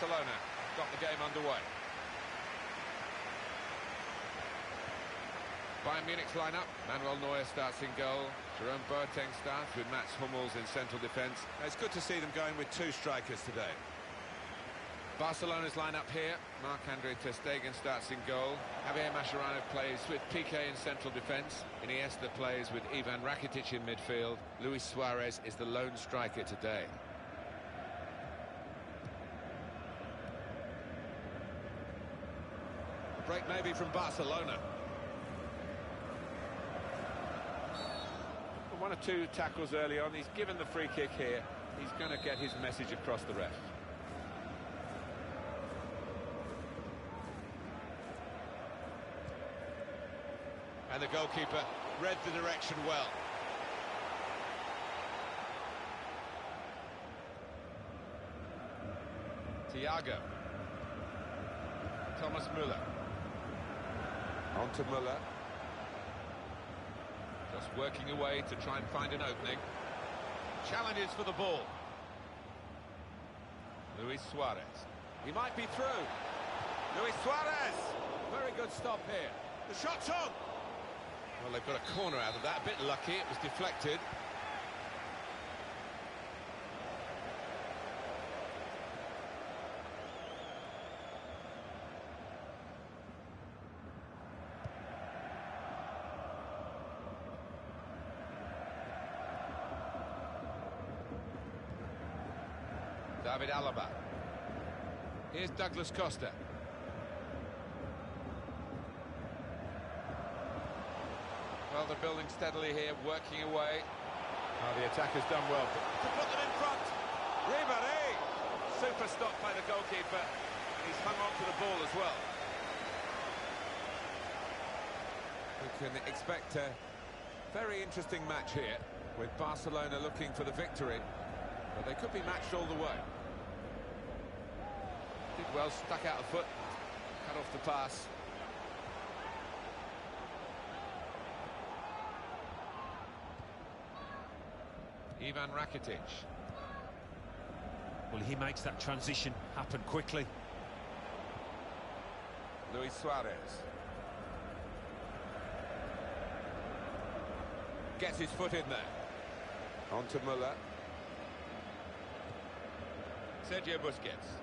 Barcelona got the game underway. Bayern Munich's lineup. Manuel Neuer starts in goal. Jerome Boateng starts with Mats Hummels in central defence. It's good to see them going with two strikers today. Barcelona's lineup here. Marc-Andre ter Stegen starts in goal. Javier Mascherano plays with Piqué in central defence. Iniesta plays with Ivan Rakitic in midfield. Luis Suarez is the lone striker today. A break maybe from Barcelona. One or two tackles early on. He's given the free kick here. He's going to get his message across the ref. And the goalkeeper read the direction well. Thiago. Thomas Müller. On to Müller. Just working away to try and find an opening. Challenges for the ball. Luis Suarez. He might be through. Luis Suarez! Very good stop here. The shot's on! Well, they've got a corner out of that. A bit lucky, it was deflected. David Alaba. Here's Douglas Costa. Well, they're building steadily here, working away. Oh, the attacker's done well to put them in front. Ribéry! Super stop by the goalkeeper. And he's hung on to the ball as well. We can expect a very interesting match here, with Barcelona looking for the victory. But they could be matched all the way. Did well, stuck out a foot, cut off the pass. Ivan Rakitic. Well, he makes that transition happen quickly. Luis Suarez. Gets his foot in there. On to Müller. Sergio Busquets.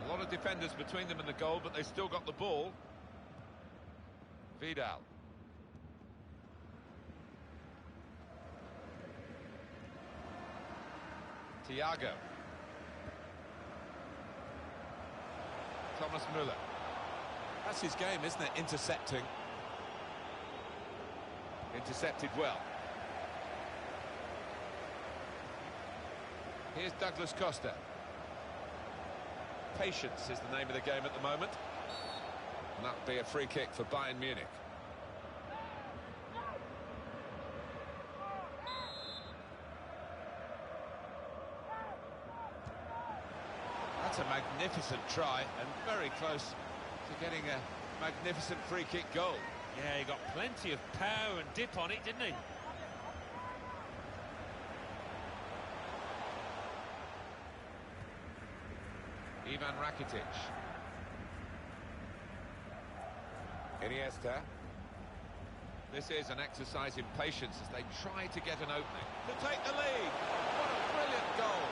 A lot of defenders between them and the goal, but they still got the ball. Vidal. Thiago. Thomas Müller. That's his game, isn't it? Intercepting. Intercepted well. Here's Douglas Costa. Patience is the name of the game at the moment. And that'll be a free kick for Bayern Munich. That's a magnificent try and very close to getting a magnificent free kick goal. Yeah, he got plenty of power and dip on it, didn't he? Ivan Rakitic. Iniesta. This is an exercise in patience as they try to get an opening. To take the lead. What a brilliant goal.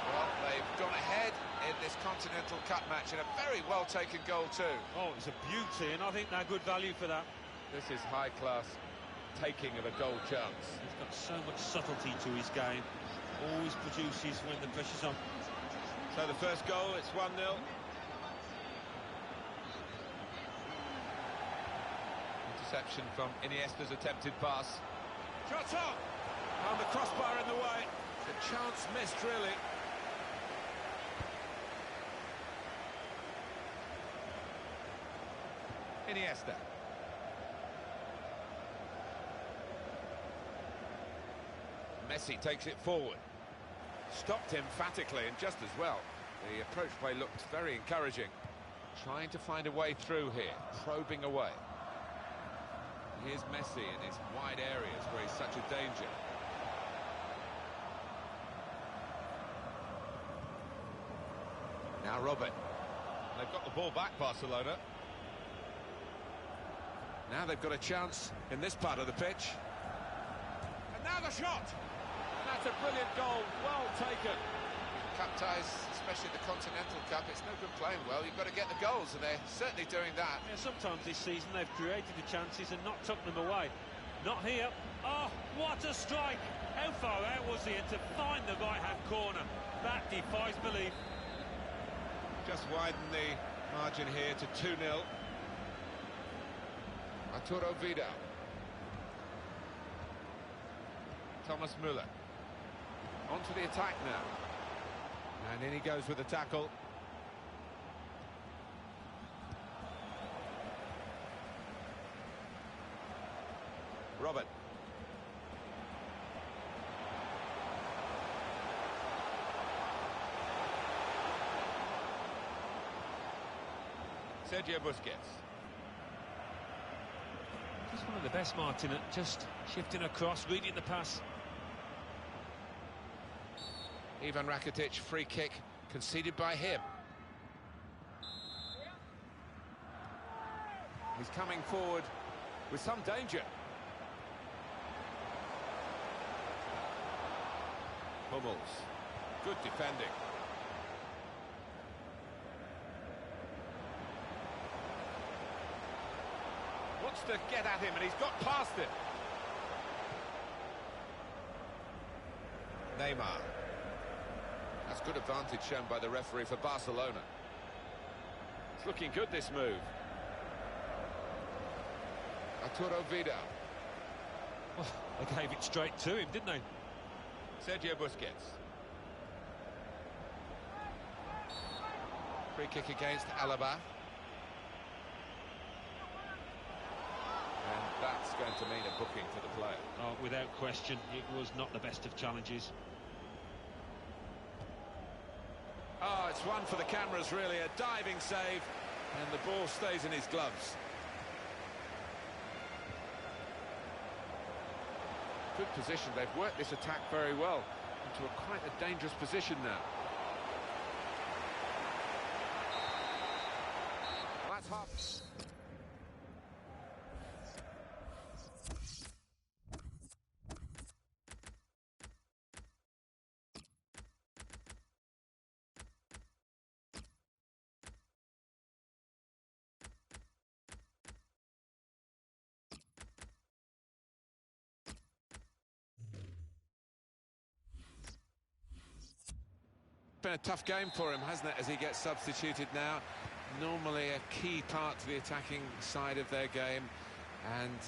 Well, they've gone ahead in this Continental Cup match, and a very well-taken goal too. Oh, it's a beauty, and I think they're good value for that. This is high-class taking of a goal chance. He's got so much subtlety to his game. Always produces when the pressure's on. So the first goal, it's 1-0. Interception from Iniesta's attempted pass. Shot on! And the crossbar in the way. The chance missed, really. Iniesta. Messi takes it forward. Stopped emphatically and just as well. The approach play looked very encouraging. Trying to find a way through here, probing away. Here's Messi in his wide areas where he's such a danger. Now Now Robert. They've got the ball back, Barcelona. Now they've got a chance in this part of the pitch. And now the shot! And that's a brilliant goal, well taken. Cup ties, especially the Continental Cup, it's no good playing well. You've got to get the goals, and they're certainly doing that. Yeah, sometimes this season they've created the chances and not took them away. Not here. Oh, what a strike! How far out was he? And to find the right-hand corner, that defies belief. Just widen the margin here to 2-0. Arturo Vidal. Thomas Müller. On to the attack now. And in he goes with the tackle. Robert. Sergio Busquets. Just one of the best, Martin, at just shifting across, reading the pass. Ivan Rakitic, free kick conceded by him. He's coming forward with some danger. Hummels. Good defending. Wants to get at him, and he's got past it. Neymar. That's good advantage shown by the referee for Barcelona. It's looking good, this move. Arturo Vidal. Oh, they gave it straight to him, didn't they? Sergio Busquets. Free kick against Alaba. And that's going to mean a booking for the player. Oh, without question, it was not the best of challenges. Oh, it's one for the cameras, really. A diving save, and the ball stays in his gloves. Good position. They've worked this attack very well into quite a dangerous position now. That's half. Been a tough game for him, hasn't it, as he gets substituted now. Normally a key part to the attacking side of their game, and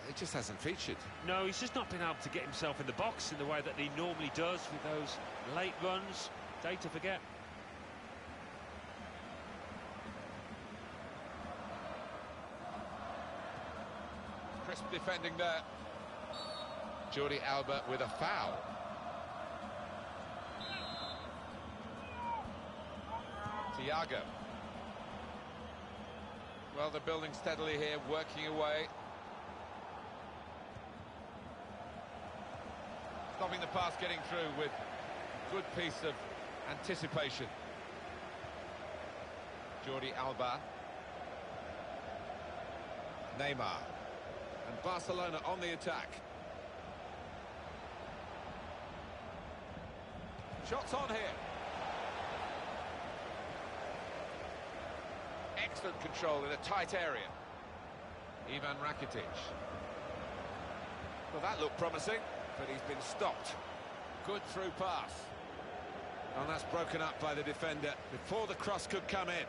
it just hasn't featured. No, he's just not been able to get himself in the box in the way that he normally does with those late runs. Day to forget. Crisp defending there. Jordi Alba with a foul. Thiago. Well, they're building steadily here, working away. Stopping the pass, getting through with a good piece of anticipation. Jordi Alba. Neymar. And Barcelona on the attack. Shots on here. Excellent control in a tight area. Ivan Rakitic. Well, that looked promising, but he's been stopped. Good through pass. And that's broken up by the defender before the cross could come in.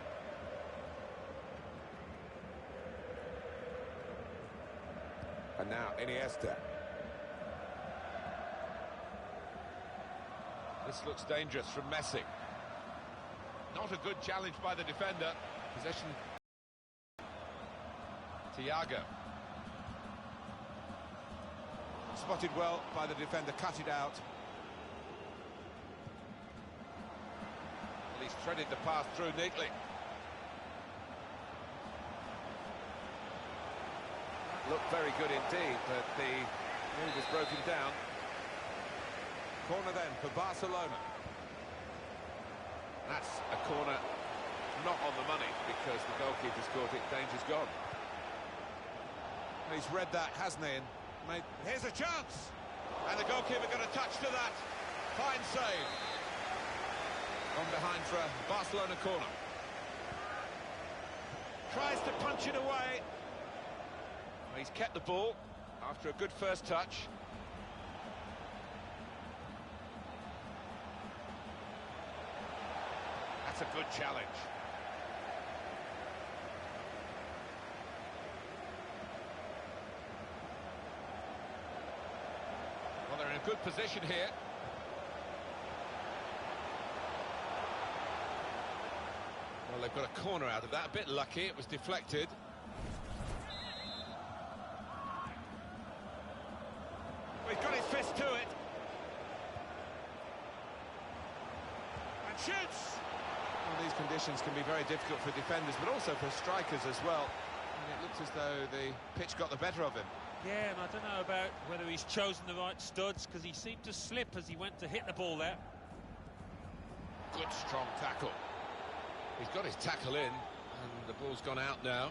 And now Iniesta. This looks dangerous from Messi. Not a good challenge by the defender. Possession. Thiago. Spotted well by the defender, cut it out. Well, he's threaded the pass through neatly. Looked very good indeed, but the move is broken down. Corner then for Barcelona. That's a corner not on the money because the goalkeeper's caught it, danger's gone. He's read that, hasn't he? And here's a chance! And the goalkeeper got a touch to that. Fine save. On behind for a Barcelona corner. Tries to punch it away. Well, he's kept the ball after a good first touch. That's a good challenge. Well, they're in a good position here. Well, they've got a corner out of that. A bit lucky, it was deflected. He's got his fist to it. And shoots! Well, these conditions can be very difficult for defenders, but also for strikers as well. And it looks as though the pitch got the better of him. Yeah, and I don't know about whether he's chosen the right studs, because he seemed to slip as he went to hit the ball there. Good, strong tackle. He's got his tackle in, and the ball's gone out now.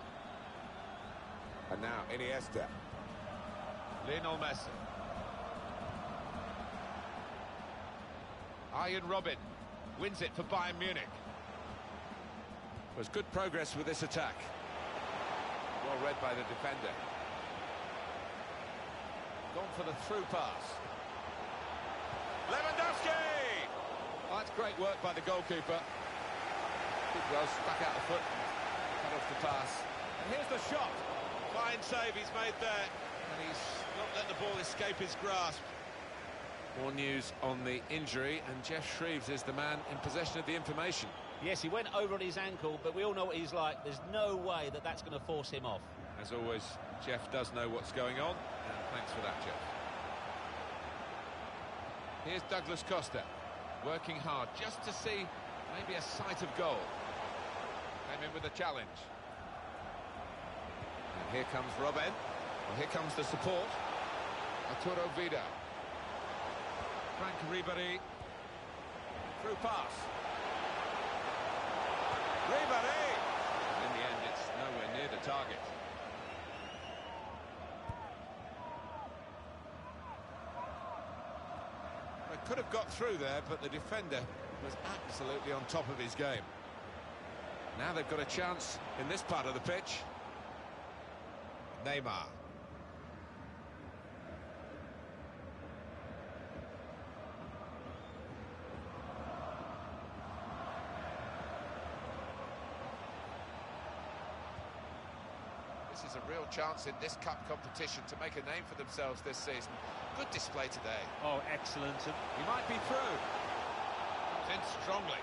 And now, Iniesta. Lionel Messi. Arjen Robben wins it for Bayern Munich. There's good progress with this attack. Well read by the defender. Gone for the through pass. Lewandowski! Oh, that's great work by the goalkeeper. Did well, stuck out the foot, cut off the pass. And here's the shot. Fine save he's made there. And he's not let the ball escape his grasp. More news on the injury, and Jeff Shreves is the man in possession of the information. Yes, he went over on his ankle, but we all know what he's like. There's no way that that's going to force him off. As always, Jeff does know what's going on, and thanks for that, Jeff. Here's Douglas Costa, working hard just to see maybe a sight of goal. Came in with a challenge. And here comes Robben. Well, here comes the support. Arturo Vidal. Frank Ribéry. Through pass. Ribéry! In the end, it's nowhere near the target. They could have got through there, but the defender was absolutely on top of his game. Now they've got a chance in this part of the pitch. Neymar. This is a real chance in this cup competition to make a name for themselves this season. Good display today. Oh, excellent. He might be through. In strongly.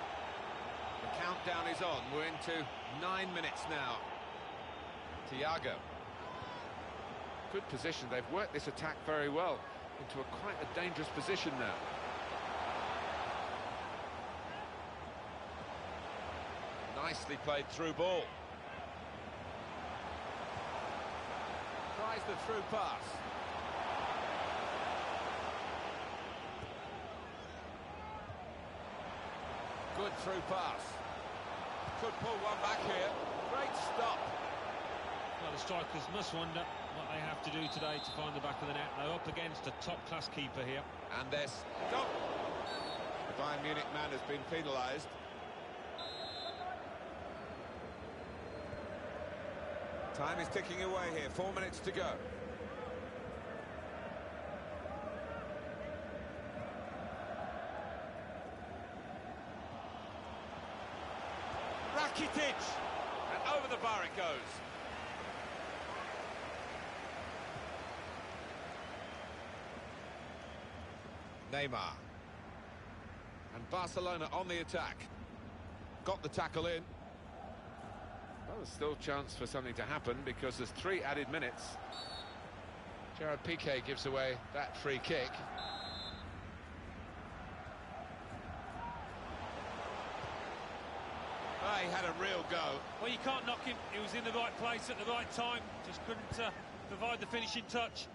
The countdown is on. We're into 9 minutes now. Thiago. Good position. They've worked this attack very well into quite a dangerous position now. Nicely played through ball. Tries the through pass. Good through pass. Could pull one back here. Great stop. Well, the strikers must wonder what they have to do today to find the back of the net. They're up against a top-class keeper here. And there's stop. The Bayern Munich man has been penalised. Time is ticking away here. 4 minutes to go. Rakitic! And over the bar it goes. Neymar. And Barcelona on the attack. Got the tackle in. Well, there's still a chance for something to happen because there's 3 added minutes. Gerard Piqué gives away that free kick. He had a real go. Well, you can't knock him. He was in the right place at the right time. Just couldn't provide the finishing touch.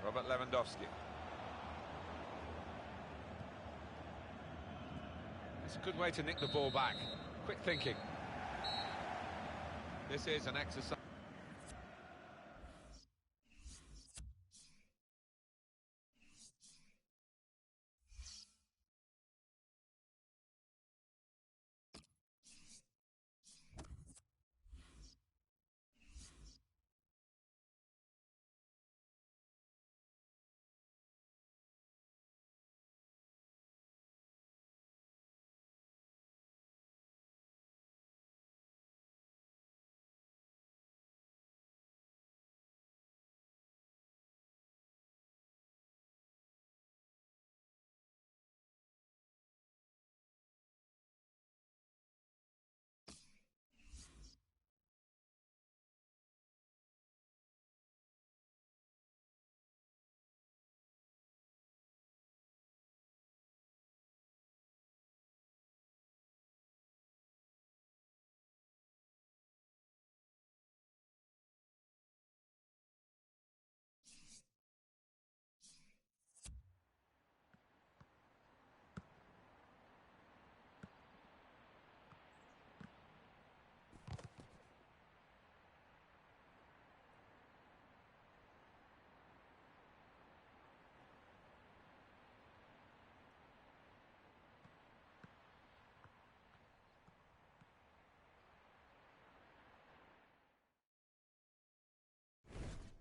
Robert Lewandowski. It's a good way to nick the ball back. Quick thinking. This is an exercise.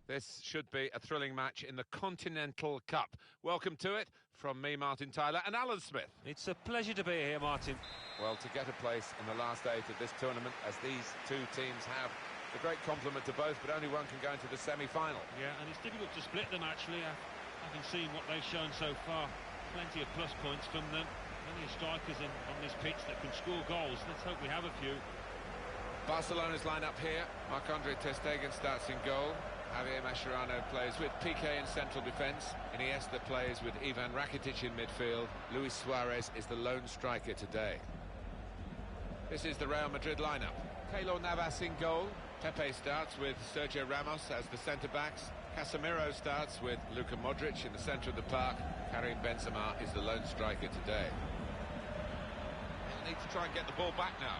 This should be a thrilling match in the Continental Cup. Welcome to it from me, Martin Tyler, and Alan Smith. It's a pleasure to be here, Martin. Well, to get a place in the last 8 of this tournament, as these two teams have, a great compliment to both, but only one can go into the semi-final. Yeah, and it's difficult to split them, actually, having seen what they've shown so far. Plenty of plus points from them. Plenty of strikers on this pitch that can score goals. Let's hope we have a few. Barcelona's line-up here. Marc-Andre ter Stegen starts in goal. Javier Mascherano plays with Piqué in central defence. Iniesta plays with Ivan Rakitic in midfield. Luis Suarez is the lone striker today. This is the Real Madrid lineup. Keylor Navas in goal. Pepe starts with Sergio Ramos as the centre-backs. Casemiro starts with Luka Modric in the centre of the park. Karim Benzema is the lone striker today. They'll need to try and get the ball back now.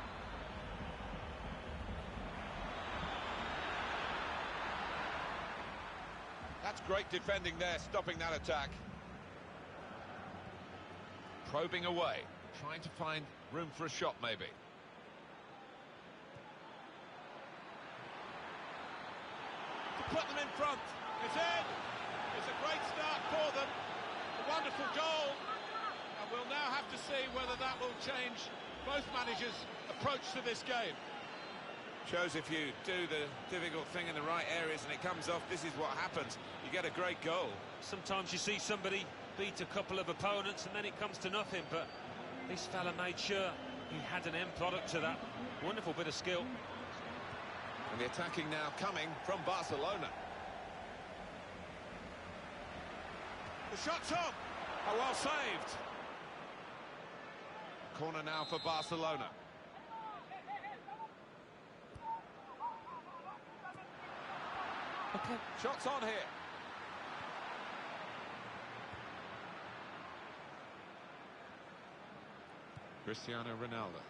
That's great defending there, stopping that attack. Probing away, trying to find room for a shot maybe. To put them in front. It's in. It's a great start for them. A wonderful goal. And we'll now have to see whether that will change both managers' approach to this game. Shows if you do the difficult thing in the right areas and it comes off, this is what happens. You get a great goal. Sometimes you see somebody beat a couple of opponents and then it comes to nothing, but this fella made sure he had an end product to that. Wonderful bit of skill. And the attacking now coming from Barcelona. The shot's on. Oh, well saved. Corner now for Barcelona. Okay. Shots on here. Cristiano Ronaldo.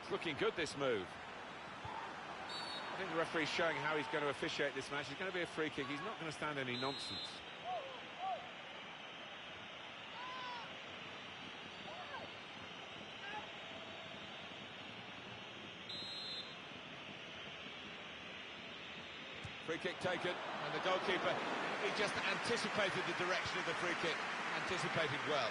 It's looking good, this move. I think the referee's showing how he's going to officiate this match. It's going to be a free kick. He's not going to stand any nonsense. Free kick taken, and the goalkeeper, he just anticipated the direction of the free kick, anticipated well.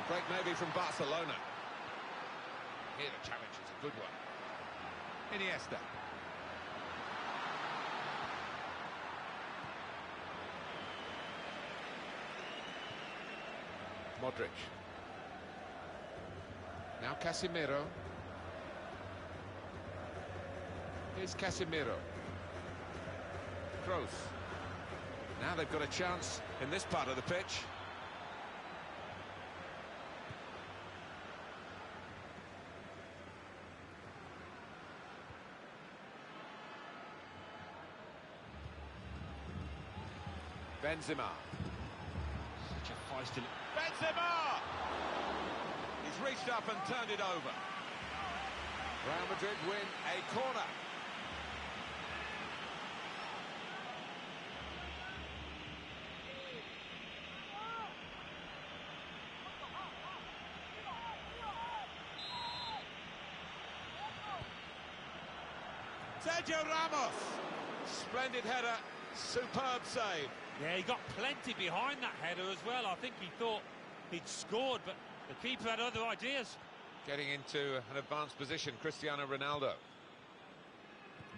Break maybe from Barcelona. Here the challenge is a good one. Iniesta. Modric. Now Casemiro. Here's Casemiro. Kroos. Now they've got a chance in this part of the pitch. Benzema. Such a feisty... Benzema! He's reached up and turned it over. Real Madrid win a corner. Sergio Ramos. Splendid header, superb save. Yeah, he got plenty behind that header as well. I think he thought he'd scored, but the keeper had other ideas. Getting into an advanced position, Cristiano Ronaldo.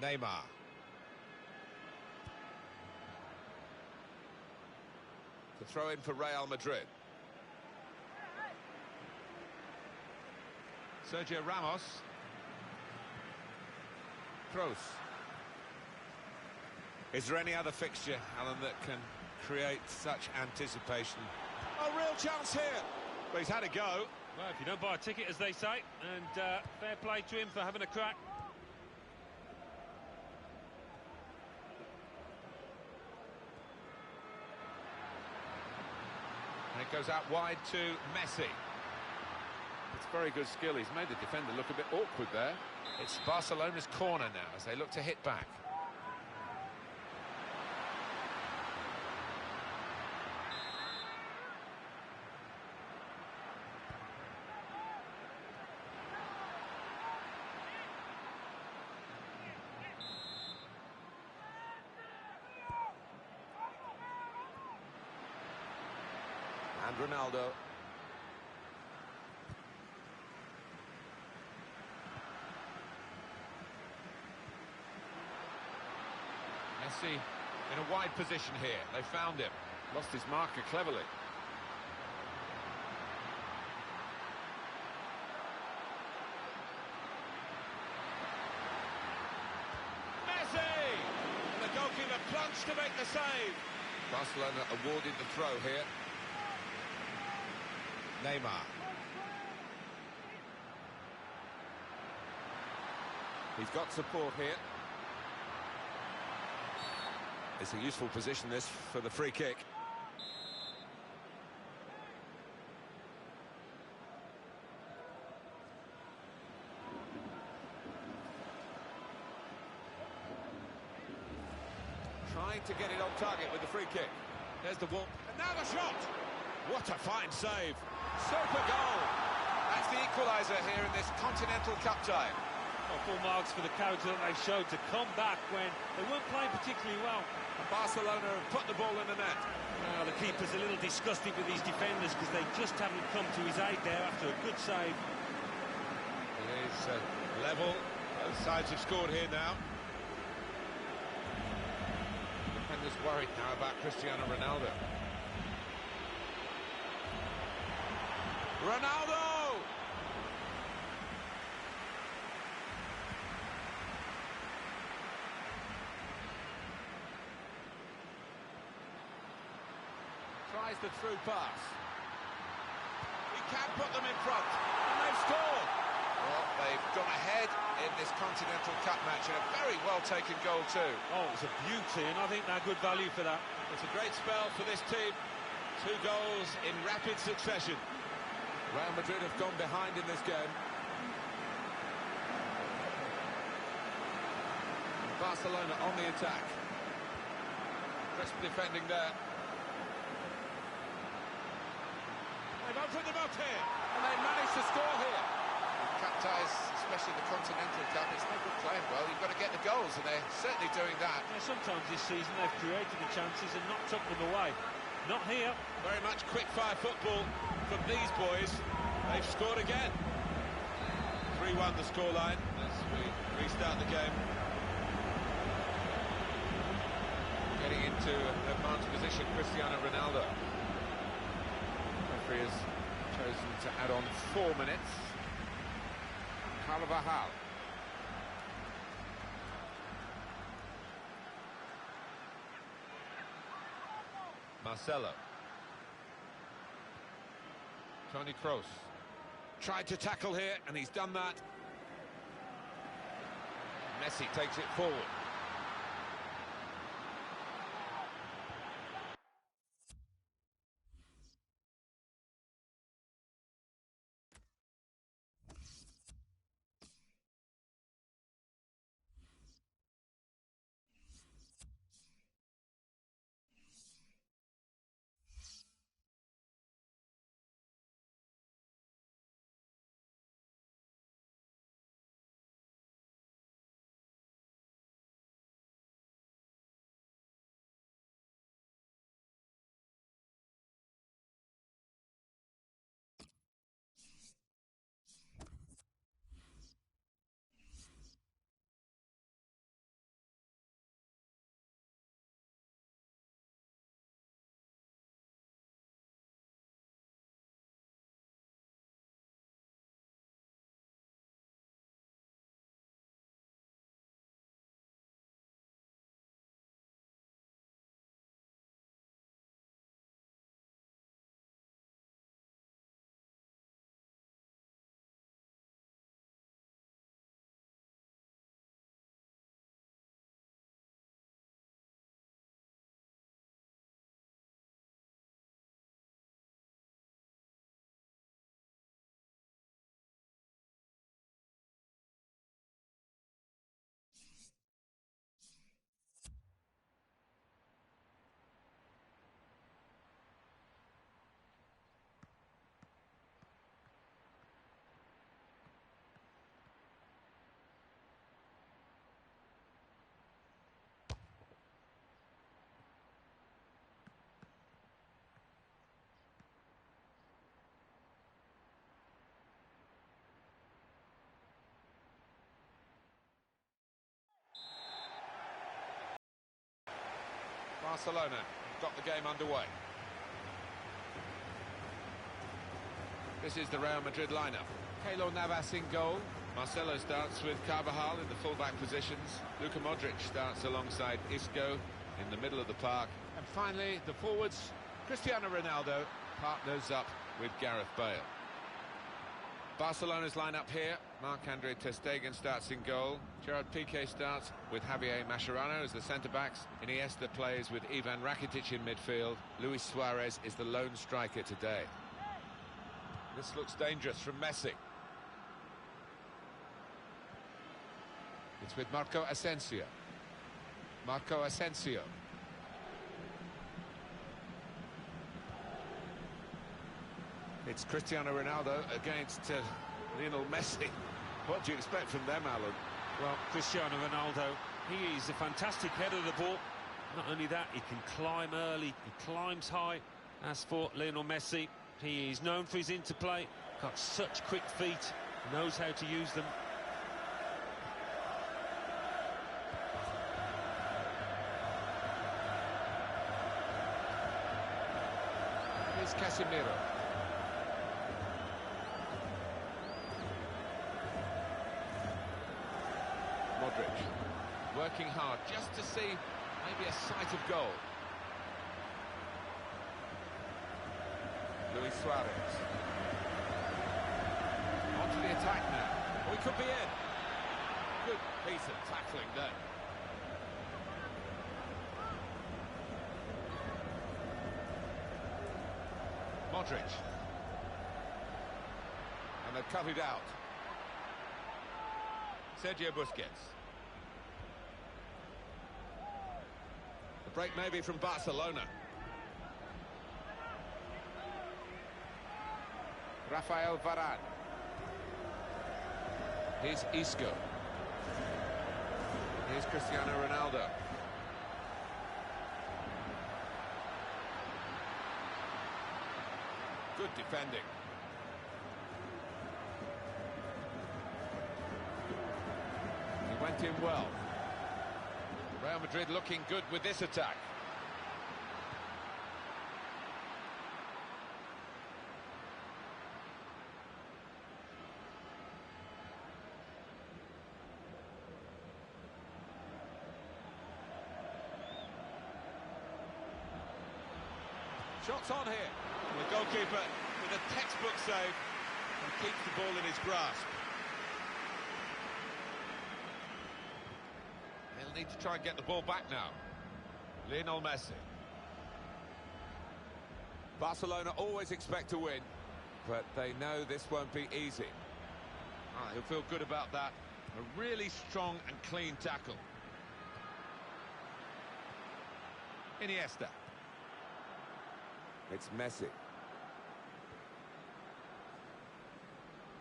Neymar. To throw in for Real Madrid. Sergio Ramos. Kroos. Is there any other fixture, Alan, that can create such anticipation? A real chance here. But he's had a go. Well, if you don't buy a ticket, as they say, and fair play to him for having a crack. And it goes out wide to Messi. It's very good skill. He's made the defender look a bit awkward there. It's Barcelona's corner now as they look to hit back. And Ronaldo. Messi in a wide position here. They found him. Lost his marker cleverly. Messi! And the goalkeeper plunged to make the save. Barcelona awarded the throw here. Neymar. He's got support here. It's a useful position, this, for the free kick. Trying to get it on target with the free kick. There's the ball. And now the shot. What a fine save. Super goal! That's the equaliser here in this Continental Cup tie. Well, full marks for the character that they've showed to come back when they weren't playing particularly well. And Barcelona have put the ball in the net. Well, the keeper's a little disgusted with these defenders because they just haven't come to his aid there after a good save. It is Level. Both sides have scored here now. defenders worried now about Cristiano Ronaldo. Ronaldo! Tries the through pass. He can put them in front. And they've scored. Well, they've gone ahead in this Continental Cup match, and a very well-taken goal too. Oh, it's a beauty, and I think they're good value for that. It's a great spell for this team. 2 goals in rapid succession. Real Madrid have gone behind in this game. Barcelona on the attack. Crisp defending there. They've opened them up here, and they managed to score here. Cup ties, especially the Continental Cup, it's no good playing well. You've got to get the goals, and they're certainly doing that. Yeah, sometimes this season they've created the chances and not took them away. Not here. Very much quick-fire football from these boys. They've scored again. 3-1 the scoreline as we restart the game. Getting into an advanced position, Cristiano Ronaldo. Referee has chosen to add on 4 minutes. Carvajal. Marcelo. Toni Kroos. Tried to tackle here, and he's done that. Messi takes it forward. Barcelona got the game underway. This is the Real Madrid lineup. Keylor Navas in goal. Marcelo starts with Carvajal in the full-back positions. Luka Modric starts alongside Isco in the middle of the park. And finally, the forwards, Cristiano Ronaldo partners up with Gareth Bale. Barcelona's lineup here. Marc-Andre ter Stegen starts in goal. Gerard Piqué starts with Javier Mascherano as the centre-backs. Iniesta plays with Ivan Rakitic in midfield. Luis Suarez is the lone striker today. This looks dangerous from Messi. It's with Marco Asensio. Marco Asensio. It's Cristiano Ronaldo against Lionel Messi. What do you expect from them, Alan? Well, Cristiano Ronaldo, he is a fantastic header of the ball. Not only that, he can climb early, he climbs high. As for Lionel Messi, he is known for his interplay, got such quick feet, knows how to use them. Here's Casemiro. Modric, working hard just to see maybe a sight of goal. Luis Suarez. On to the attack now. We could be in. Good piece of tackling there. Modric. And they've cut it out. Sergio Busquets. The break maybe from Barcelona. Rafael Varane. Here's Isco. Here's Cristiano Ronaldo. Good defending. He went in well. Real Madrid looking good with this attack. Shots on here. And the goalkeeper with a textbook save and keeps the ball in his grasp. They'll need to try and get the ball back now. Lionel Messi. Barcelona always expect to win, but they know this won't be easy. He'll feel good about that. A really strong and clean tackle. Iniesta. It's Messi.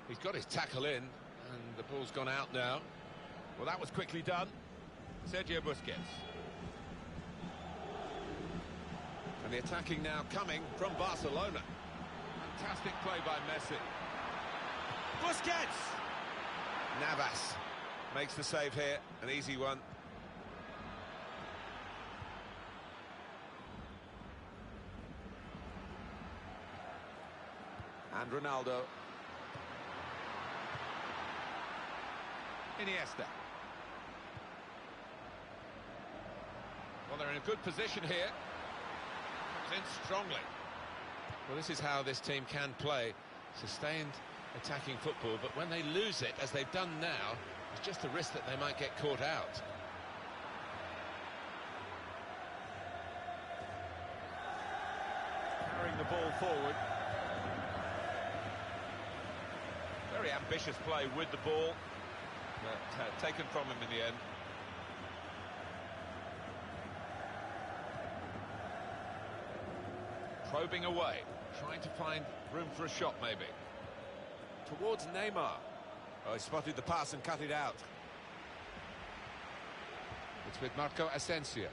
He's got his tackle in, and the ball's gone out now. Well, that was quickly done. Sergio Busquets. And the attacking now coming from Barcelona. Fantastic play by Messi. Busquets! Navas makes the save here, an easy one. And Ronaldo. Iniesta. Well, they're in a good position here. Comes in strongly. Well, this is how this team can play. Sustained attacking football, but when they lose it, as they've done now, it's just a risk that they might get caught out. Carrying the ball forward. Very ambitious play with the ball, but taken from him in the end. Probing away, trying to find room for a shot maybe. Towards Neymar. Oh, he spotted the pass and cut it out. It's with Marco Asensio.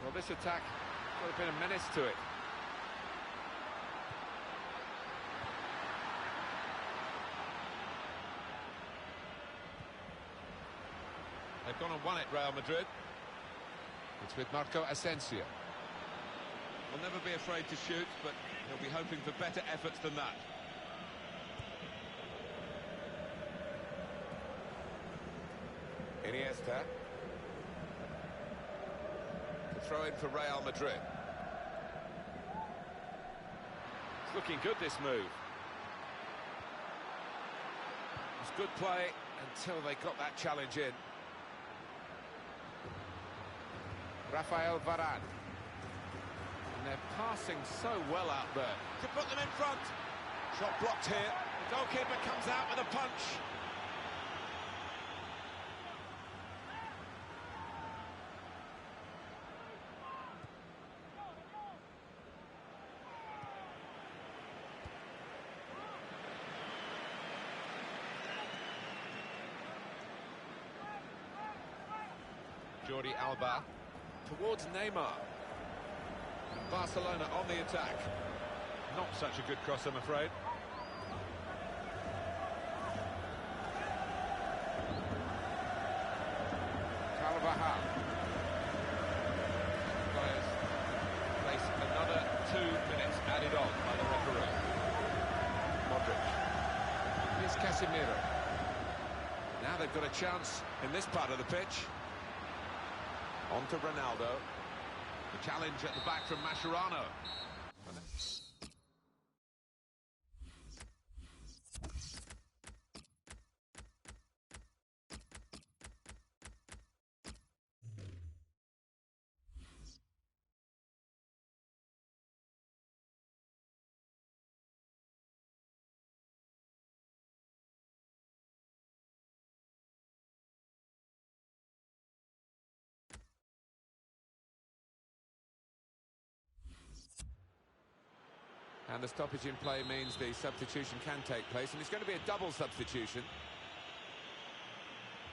Well, this attack got a bit of menace to it. They've gone and won it, Real Madrid. It's with Marco Asensio. Will never be afraid to shoot, but he'll be hoping for better efforts than that. Iniesta. To throw in for Real Madrid. It's looking good, this move. It's good play until they got that challenge in. Rafael Varane. And they're passing so well out there. To put them in front. Shot blocked here. The goalkeeper comes out with a punch. Jordi Alba towards Neymar. And Barcelona on the attack. Not such a good cross, I'm afraid. Carvajal. Players place another 2 minutes added on by the referee. Modric. Here's Casemiro. Now they've got a chance in this part of the pitch. On to Ronaldo. The challenge at the back from Mascherano. And the stoppage in play means the substitution can take place, and it's going to be a double substitution.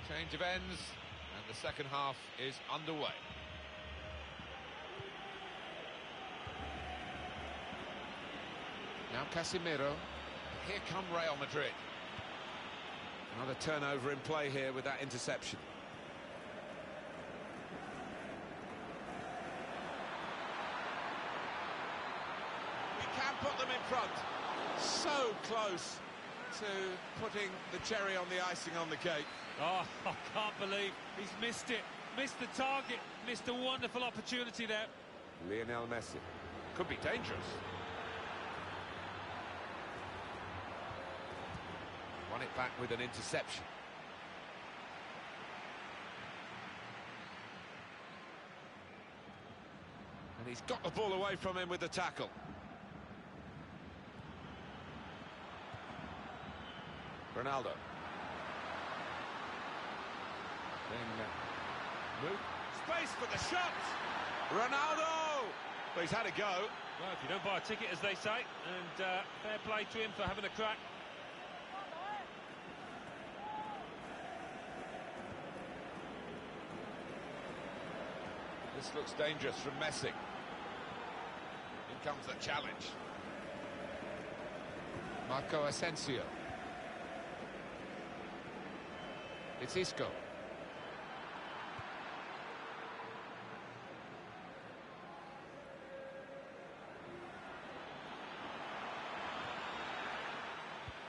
Change of ends, and the second half is underway. Now Casemiro. Here come Real Madrid. Another turnover in play here with that interception. Put them in front. So close to putting the cherry on the icing on the cake. Oh, I can't believe he's missed it. Missed the target. Missed a wonderful opportunity there. Lionel Messi. Could be dangerous. Won it back with an interception. And he's got the ball away from him with the tackle. Ronaldo. Move. Space for the shot. Ronaldo! But he's had a go. Well, if you don't buy a ticket, as they say, and fair play to him for having a crack. This looks dangerous from Messi. In comes the challenge. Marco Asensio. It's Isco.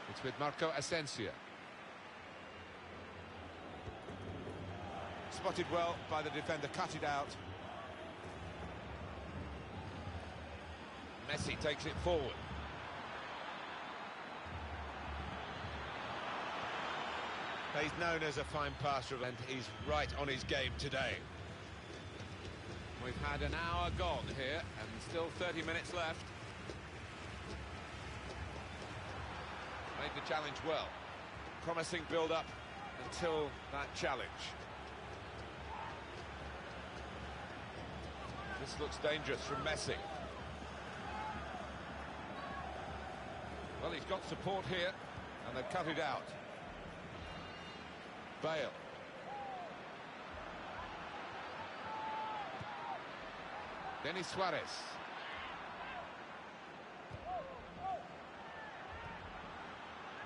It's with Marco Asensio. Spotted well by the defender, cut it out. Messi takes it forward. He's known as a fine passer, and he's right on his game today. We've had an hour gone here, and still 30 minutes left. Made the challenge well. Promising build-up until that challenge. This looks dangerous from Messi. Well, he's got support here, and they've cut it out. Bale. Denis Suarez.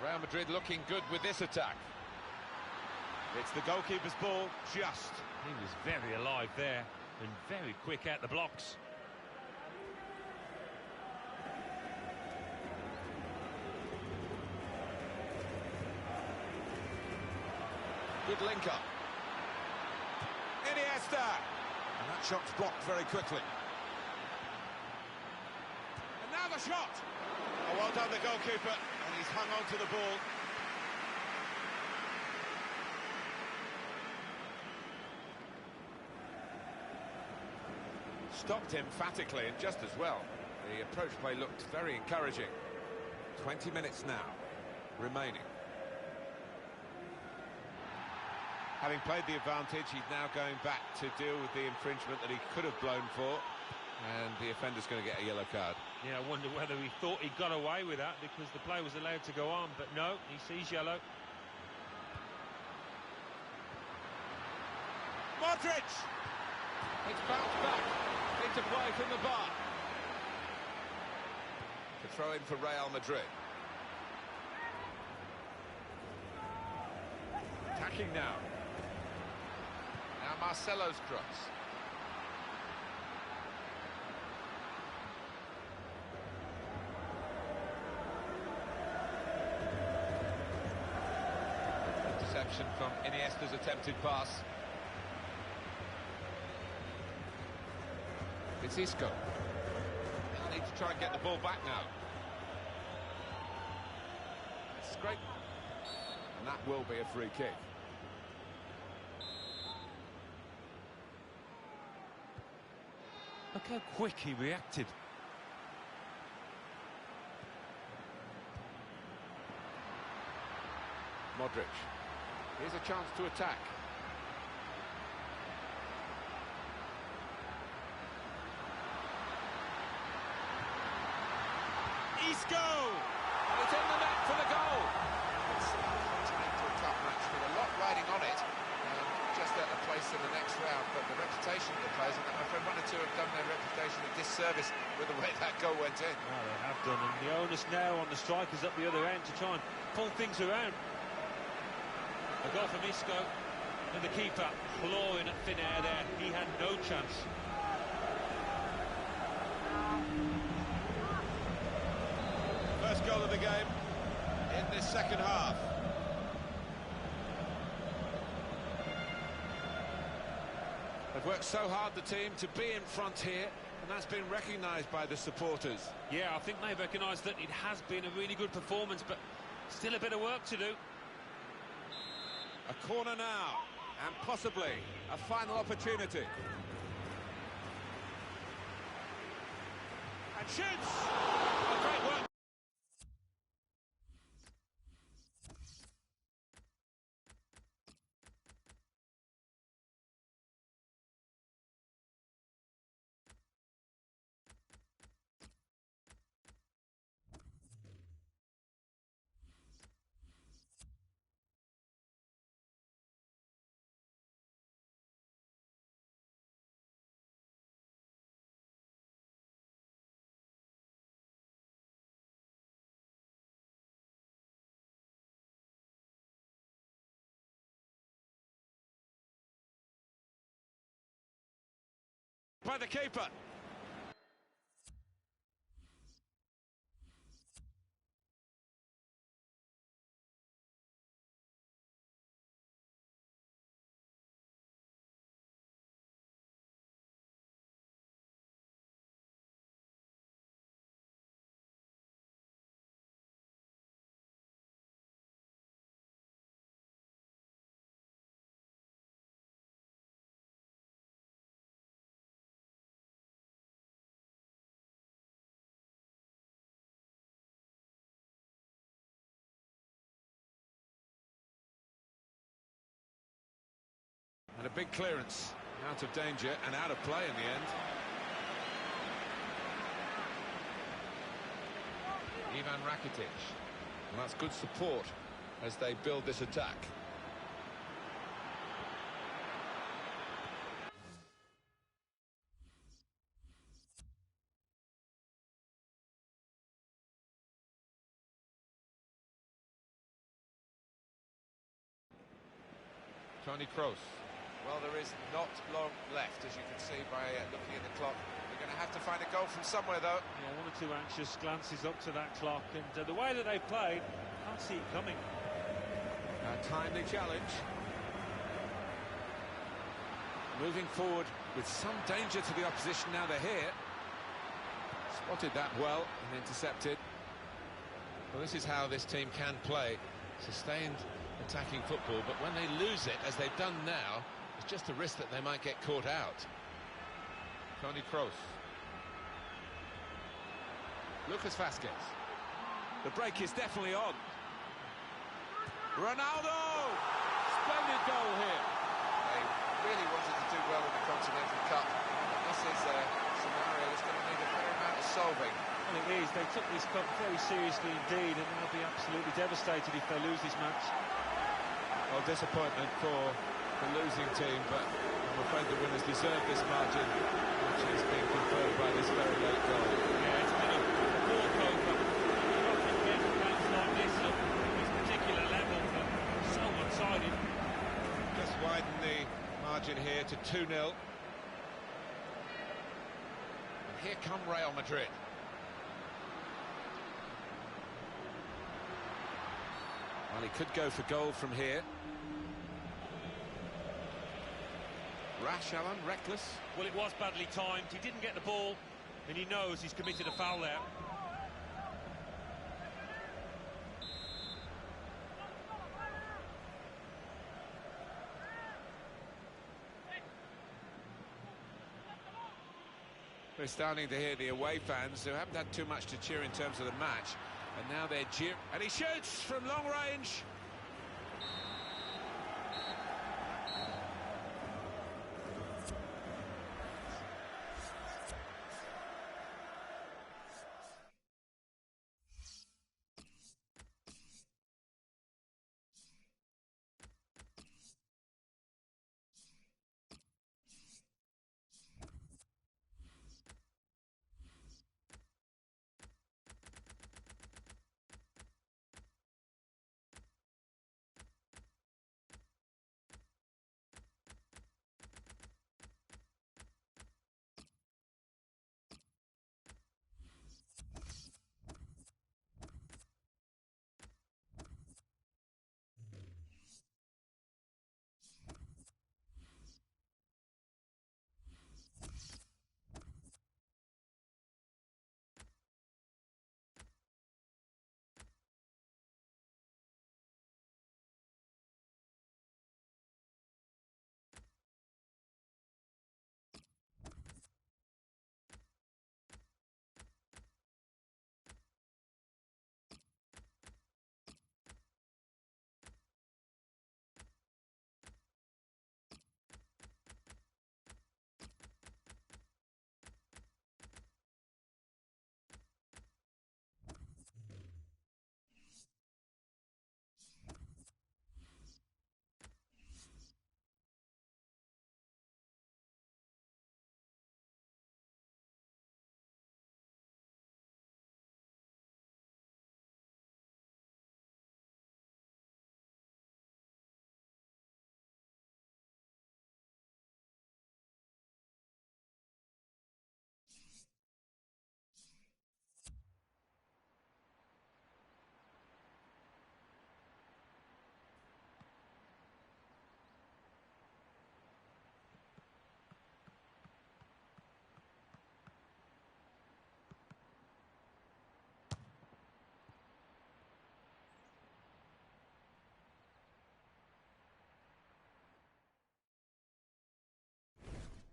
Real Madrid looking good with this attack. It's the goalkeeper's ball, just. He was very alive there. and very quick out the blocks. Good link up. Iniesta! And that shot's blocked very quickly. And now the shot! Oh, well done, the goalkeeper, and he's hung on to the ball. Stopped emphatically and just as well. The approach play looked very encouraging. 20 minutes now remaining. Having played the advantage, he's now going back to deal with the infringement that he could have blown for, and the offender's going to get a yellow card. Yeah, I wonder whether he thought he got away with that because the play was allowed to go on, but no, he sees yellow. Modric! It's bounced back into play from the bar. To throw in for Real Madrid. Attacking now. Now Marcelo's cross. Interception from Iniesta's attempted pass. It's Isco. They'll need to try and get the ball back now. It's great. And that will be a free kick. Look how quick he reacted. Modric. Here's a chance to attack. Isco! And it's in the net for the goal. It's a Continental Cup match with a lot riding on it. Just at a place in the next round, but the reputation of the players, and I'm afraid one or two have done their reputation a disservice with the way that goal went in. Oh, they have done, and the onus now on the strikers up the other end to try and pull things around. A goal from Isco, and the keeper clawing at thin air there. He had no chance. First goal of the game in this second half. They've worked so hard, the team, to be in front here, and that's been recognised by the supporters. Yeah, I think they've recognised that it has been a really good performance, but still a bit of work to do. A corner now, and possibly a final opportunity. And shoots! Oh, great work. By the keeper. And a big clearance, out of danger and out of play in the end. Ivan Rakitic. And that's good support as they build this attack. Toni Kroos. Well, there is not long left, as you can see by looking at the clock. They're going to have to find a goal from somewhere, though. Yeah, one or two anxious glances up to that clock, and the way that they played, I can't see it coming. A timely challenge. Moving forward with some danger to the opposition now they're here. Spotted that well and intercepted. Well, this is how this team can play. Sustained attacking football, but when they lose it, as they've done now, it's just a risk that they might get caught out. Toni Kroos. Lucas Vazquez. The break is definitely on. Ronaldo! Splendid goal here. They really wanted to do well in the Continental Cup. This is a scenario that's going to need a fair amount of solving. Well, it is. They took this cup very seriously indeed, and they'll be absolutely devastated if they lose this match. Well, disappointment for the losing team, but I'm afraid the winners deserve this margin, which is being confirmed by this very late goal. Yeah, it's been a walkover. You often get games like this at this particular level, but so one-sided. Just widen the margin here to 2-0. And here come Real Madrid. Well, he could go for goal from here. Rash, Alan, reckless. Well, it was badly timed. He didn't get the ball, and he knows he's committed a foul there. We're starting to hear the away fans who haven't had too much to cheer in terms of the match, and now they're cheering. And he shoots from long range.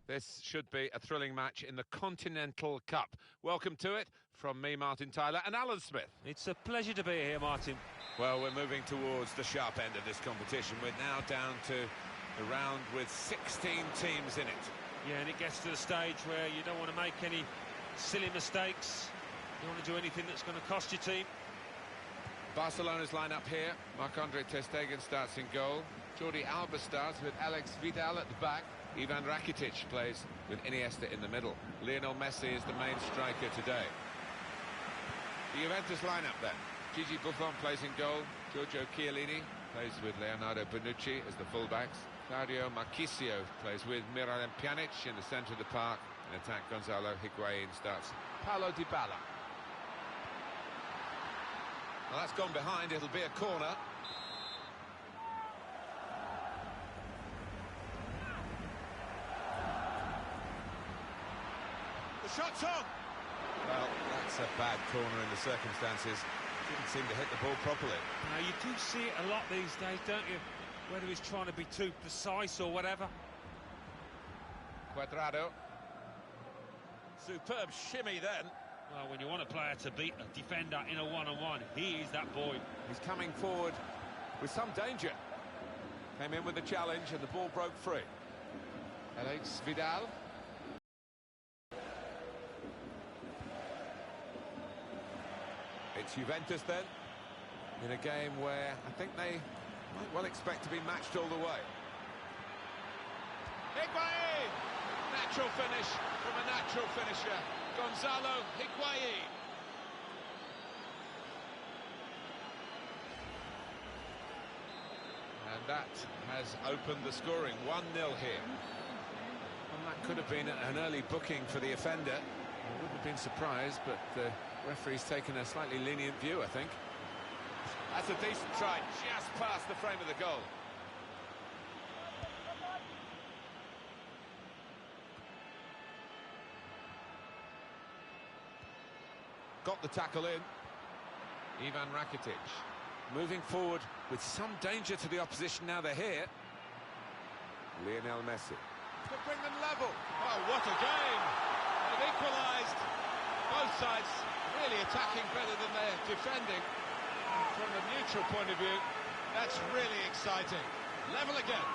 This should be a thrilling match in the Continental Cup. Welcome to it from me, Martin Tyler, and Alan Smith. It's a pleasure to be here, Martin. Well, we're moving towards the sharp end of this competition. We're now down to the round with 16 teams in it. Yeah, and it gets to the stage where you don't want to make any silly mistakes. You don't want to do anything that's going to cost your team. Barcelona's lineup here. Marc-Andre ter Stegen starts in goal. Jordi Alba starts with Alex Vidal at the back. Ivan Rakitic plays with Iniesta in the middle. Lionel Messi is the main striker today. The Juventus lineup then. Gigi Buffon plays in goal. Giorgio Chiellini plays with Leonardo Bonucci as the fullbacks. Dario Marchisio plays with Miralem Pjanic in the centre of the park. In attack, Gonzalo Higuain starts. Paulo Dybala. Well, that's gone behind. It'll be a corner. The shot's on. Well, that's a bad corner in the circumstances. Didn't seem to hit the ball properly. Now, you do see it a lot these days, don't you? Whether he's trying to be too precise or whatever. Cuadrado. Superb shimmy then. Well, when you want a player to beat a defender in a one-on-one, he is that boy. He's coming forward with some danger. Came in with the challenge and the ball broke free. Alex Vidal. It's Juventus then, in a game where I think they might well expect to be matched all the way. Higuain! Natural finish from a natural finisher. Gonzalo Higuain. And that has opened the scoring. 1-0 here. And that could have been an early booking for the offender. I wouldn't have been surprised, but the referee's taken a slightly lenient view, I think. That's a decent try, just past the frame of the goal. Got the tackle in. Ivan Rakitic moving forward with some danger to the opposition now they're here. Lionel Messi. To bring them level. Oh, what a game! They've equalised. Both sides really attacking better than they're defending. From a neutral point of view, that's really exciting. Level again.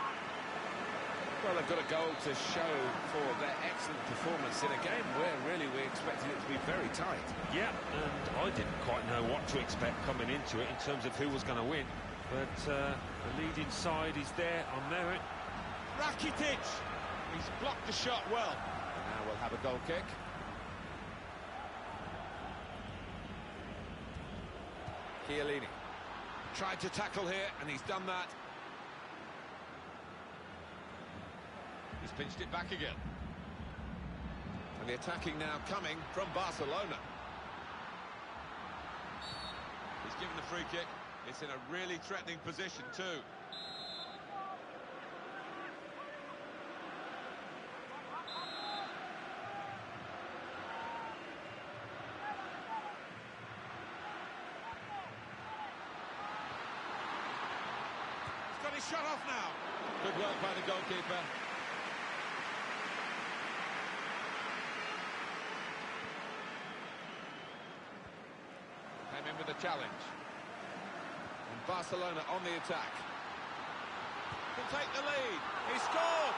Well, they've got a goal to show for their excellent performance in a game where really we expected it to be very tight. Yeah, and I didn't quite know what to expect coming into it in terms of who was going to win. But the leading side is there on merit. Rakitic! He's blocked the shot well. Now we'll have a goal kick. Chiellini tried to tackle here, and he's done that. He's pinched it back again. And the attacking now coming from Barcelona. He's given the free kick. It's in a really threatening position too. He's got his shot off now. Good work by the goalkeeper. Came in with a challenge. And Barcelona on the attack. Can take the lead. He scored!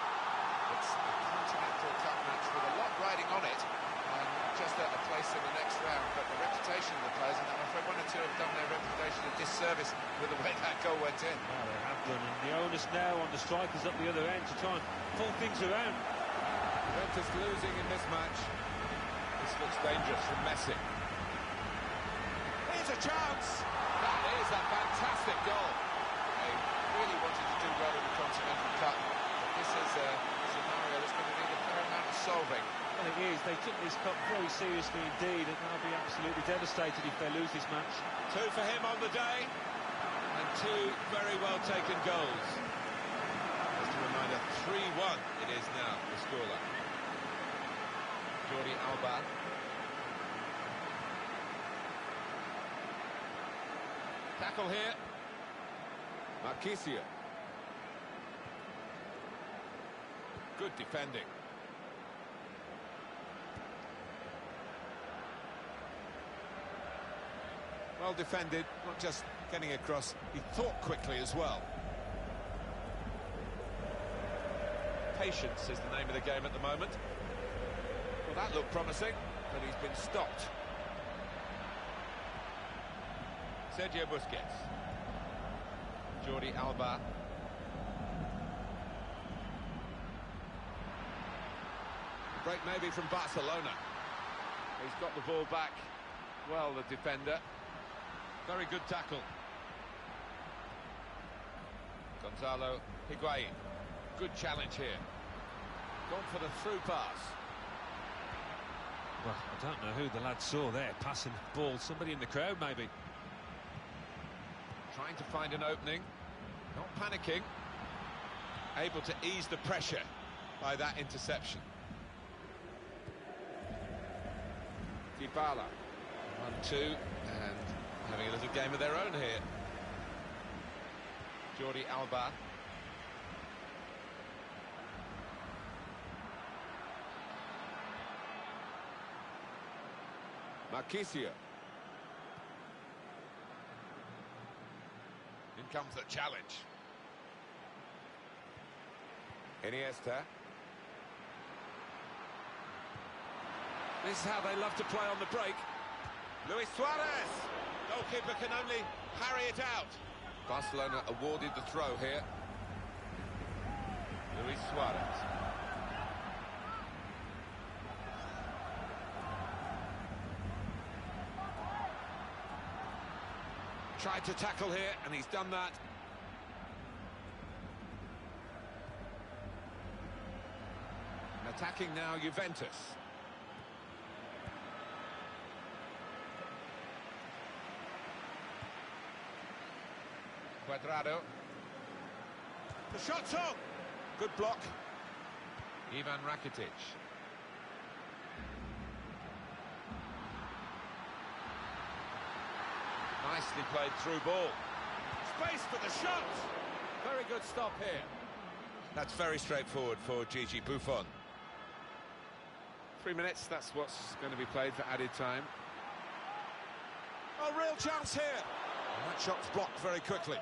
It's a Continental Cup match with a lot riding on it, and just a place in the next round. But the reputation of the players, and I'm afraid one or two have done their reputation a disservice with the way that goal went in. Well, they have done, and the onus now on the strikers up the other end to try and pull things around. Juventus losing in this match. This looks dangerous from Messi. Here's a chance! That is a fantastic goal. They really wanted to do well in the Continental Cup, but this is a scenario that's going to need a fair amount of solving. Well, it is. They took this cup very seriously indeed, and they'll be absolutely devastated if they lose this match. 2 for him on the day, and 2 very well taken goals. Just a reminder, 3-1 it is now, the scoreline. Jordi Alba. Tackle here. Marchisio. Good defending. Well defended, not just getting across, he thought quickly as well. Patience is the name of the game at the moment. Well, that looked promising, but he's been stopped. Sergio Busquets. Jordi Alba. Break maybe from Barcelona. He's got the ball back. Well, the defender. Very good tackle. Gonzalo Higuain. Good challenge here. Gone for the through pass. Well, I don't know who the lad saw there, passing the ball. Somebody in the crowd, maybe. Trying to find an opening. Not panicking. Able to ease the pressure by that interception. Dybala. 1-2, and having a little game of their own here. Jordi Alba. Marquisio. In comes the challenge. Iniesta. This is how they love to play on the break. Luis Suarez! Goalkeeper can only parry it out. Barcelona awarded the throw here. Luis Suarez. Tried to tackle here, and he's done that. And attacking now, Juventus. Cuadrado. The shot's on. Good block. Ivan Rakitic. Nicely played through ball. Space for the shot. Very good stop here. That's very straightforward for Gigi Buffon. 3 minutes, that's what's going to be played for added time. Oh, real chance here. And that shot's blocked very quickly.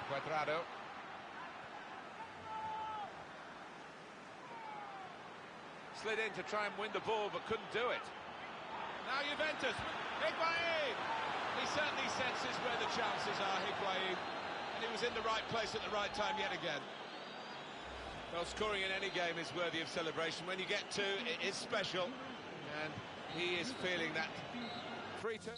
Cuadrado. Slid in to try and win the ball, but couldn't do it. Now Juventus, Higuain! He certainly senses where the chances are, Higuain. And he was in the right place at the right time yet again. Well, scoring in any game is worthy of celebration. When you get two, it is special. And he is feeling that. 3-2.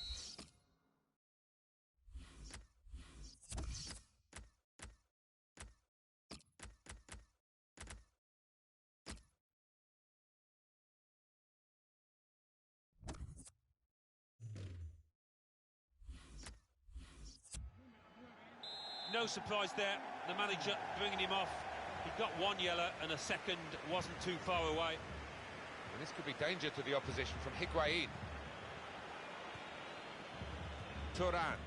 No surprise there, the manager bringing him off. He got one yellow and a second wasn't too far away. And this could be danger to the opposition from Higuain. Turan.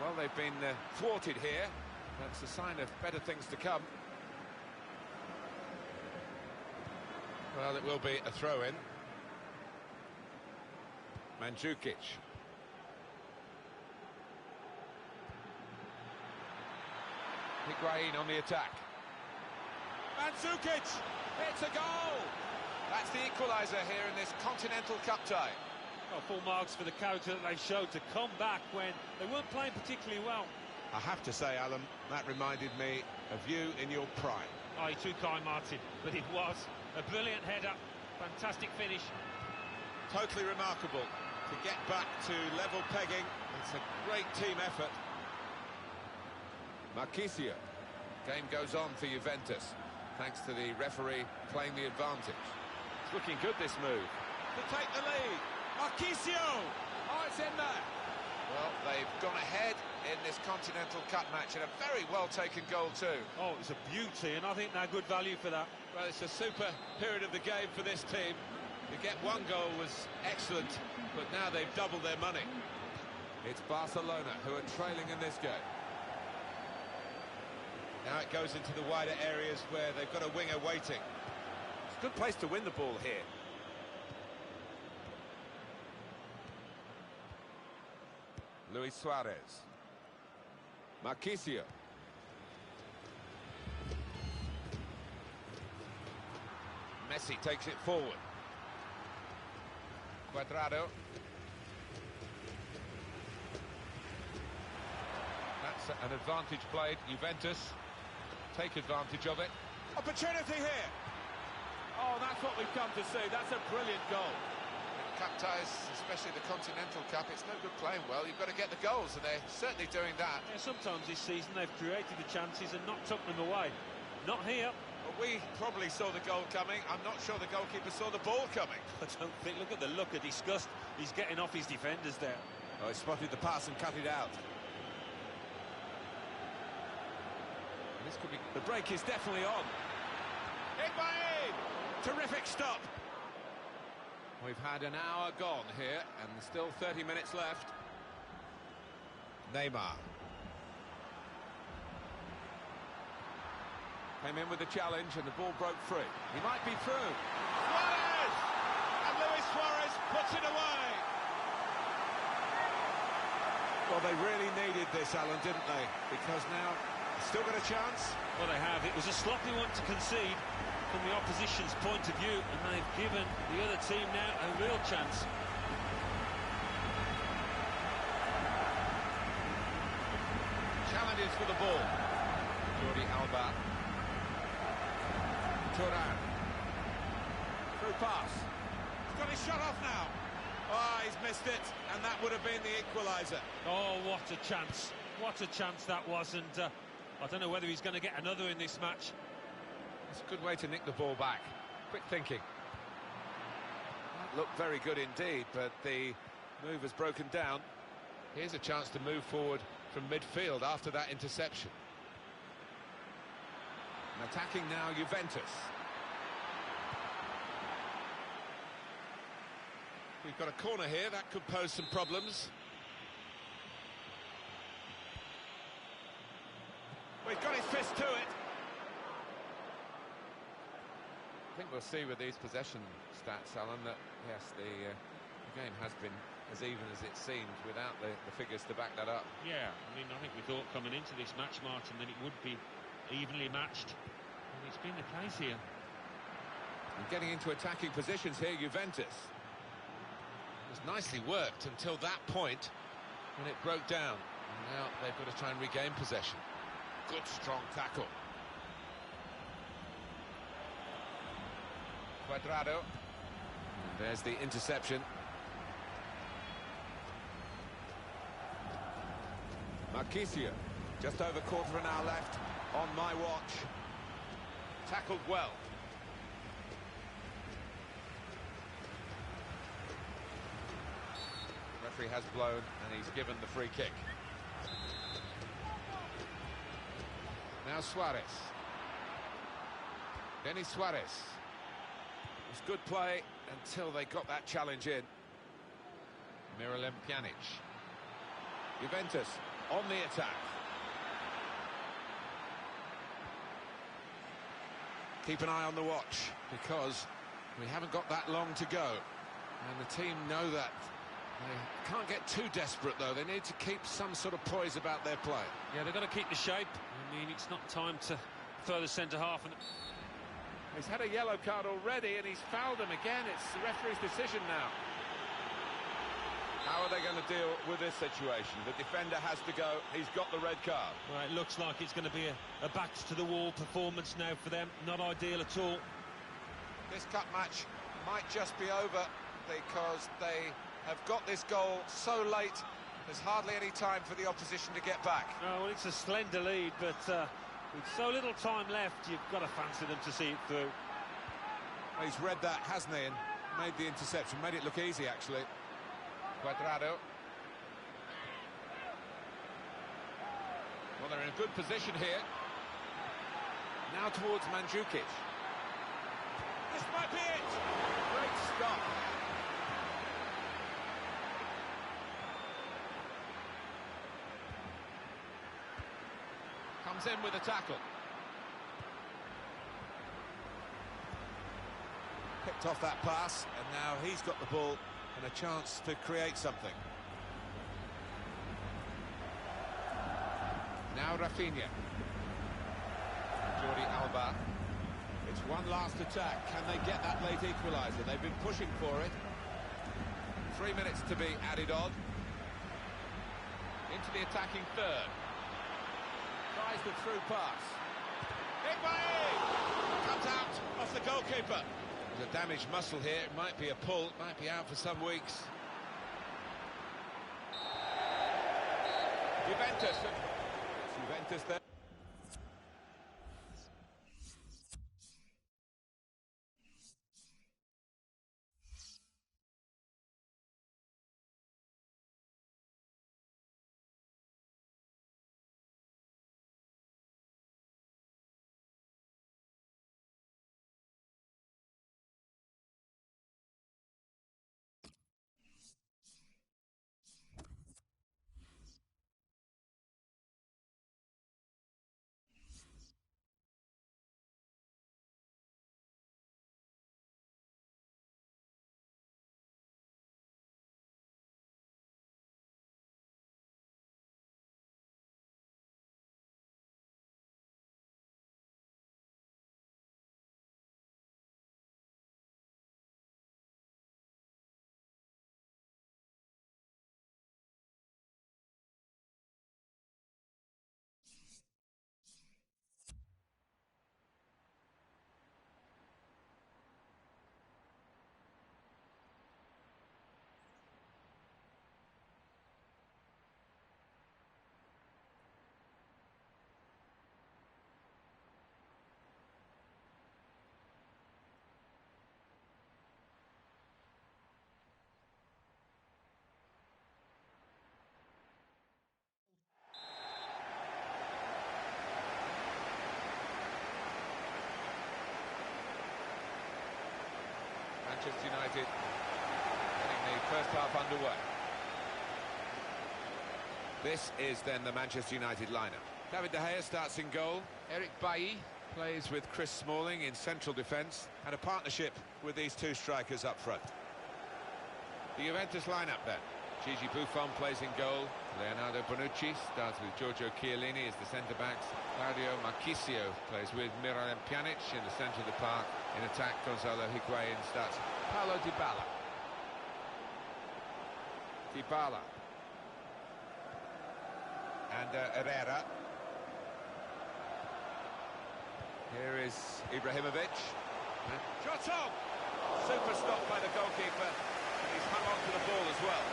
Well, they've been thwarted here. That's a sign of better things to come. Well, it will be a throw-in. Mandzukic. Higuain on the attack. Mandzukic! It's a goal! That's the equaliser here in this Continental Cup tie. Well, full marks for the character that they showed to come back when they weren't playing particularly well. I have to say, Alan, that reminded me of you in your prime. Oh, you're too kind, Martin, but it was a brilliant header, fantastic finish. Totally remarkable to get back to level pegging. It's a great team effort. Marquisio. Game goes on for Juventus, thanks to the referee playing the advantage. It's looking good, this move. To take the lead. Marquisio! Oh, it's in there. Well, they've gone ahead in this Continental Cup match, and a very well-taken goal too. Oh, it's a beauty, and I think they're good value for that. Well, it's a super period of the game for this team. To get one goal was excellent, but now they've doubled their money. It's Barcelona who are trailing in this game. Now it goes into the wider areas where they've got a winger waiting. It's a good place to win the ball here. Luis Suarez. Marquisio. Messi takes it forward. Cuadrado. That's an advantage played. Juventus take advantage of it. Opportunity here. Oh, that's what we've come to see. That's a brilliant goal. It cup ties, especially the Continental Cup, it's no good playing well. You've got to get the goals, and they're certainly doing that. Yeah, sometimes this season they've created the chances and not took them away. Not here. Well, we probably saw the goal coming. I'm not sure the goalkeeper saw the ball coming. I don't think. Look at the look of disgust he's getting off his defenders there. Oh, he spotted the pass and cut it out. This could be... The break is definitely on. Higuain! Terrific stop. We've had an hour gone here, and still 30 minutes left. Neymar. Came in with the challenge, and the ball broke free. He might be through. Suarez! And Luis Suarez puts it away. Well, they really needed this, Alan, didn't they? Because now, still got a chance. Well, they have. It was a sloppy one to concede from the opposition's point of view, and they've given the other team now a real chance. Challenges for the ball. Jordi Alba. Turan. Through pass. He's got his shot off now. Oh, he's missed it, and that would have been the equaliser. Oh, what a chance. What a chance that was, and I don't know whether he's going to get another in this match. It's a good way to nick the ball back. Quick thinking. That looked very good indeed, but the move has broken down. Here's a chance to move forward from midfield after that interception. And attacking now, Juventus. We've got a corner here, that could pose some problems. Well, he's got his fist to it. I think we'll see with these possession stats, Alan, that yes, the game has been as even as it seemed without the figures to back that up. Yeah, I mean, I think we thought coming into this match, Martin, that it would be evenly matched, and it's been the case here. And getting into attacking positions here, Juventus. It was nicely worked until that point when it broke down. And now they've got to try and regain possession. Good, strong tackle. Cuadrado. And there's the interception. Marquisio. Just over quarter of an hour left on my watch. Tackled well. Referee has blown and he's given the free kick. Now Suarez. Denis Suarez. It was good play until they got that challenge in. Miralem Pjanic. Juventus on the attack. Keep an eye on the watch because we haven't got that long to go. And the team know that. They can't get too desperate, though. They need to keep some sort of poise about their play. Yeah, they've got to keep the shape. I mean, it's not time to further centre-half. And he's had a yellow card already, and he's fouled him again. It's the referee's decision now. How are they going to deal with this situation? The defender has to go. He's got the red card. Well, it looks like it's going to be a backs-to-the-wall performance now for them. Not ideal at all. This cup match might just be over because they have got this goal so late, there's hardly any time for the opposition to get back. Oh, well, it's a slender lead, but with so little time left, you've got to fancy them to see it through. Well, he's read that, hasn't he, and made the interception, made it look easy, actually. Cuadrado. Well, they're in a good position here. Now towards Mandzukic. This might be it! Great stop. Comes in with a tackle. Picked off that pass, and now he's got the ball and a chance to create something. Now Rafinha. Jordi Alba. It's one last attack. Can they get that late equaliser? They've been pushing for it. 3 minutes to be added on. Into the attacking third. Tries the through pass. Higuain! Comes out off the goalkeeper. There's a damaged muscle here, it might be a pull, it might be out for some weeks. Juventus. It's Juventus there. Manchester United getting the first half underway. This is then the Manchester United lineup. David De Gea starts in goal. Eric Bailly plays with Chris Smalling in central defence, and a partnership with these two strikers up front. The Juventus lineup then. Gigi Buffon plays in goal. Leonardo Bonucci starts with Giorgio Chiellini as the centre-backs. Claudio Marchisio plays with Miralem Pjanic in the centre of the park. In attack, Gonzalo Higuain starts. Paulo Dybala. And Herrera. Here is Ibrahimovic. Shot on! Super stop by the goalkeeper. He's hung on to the ball as well.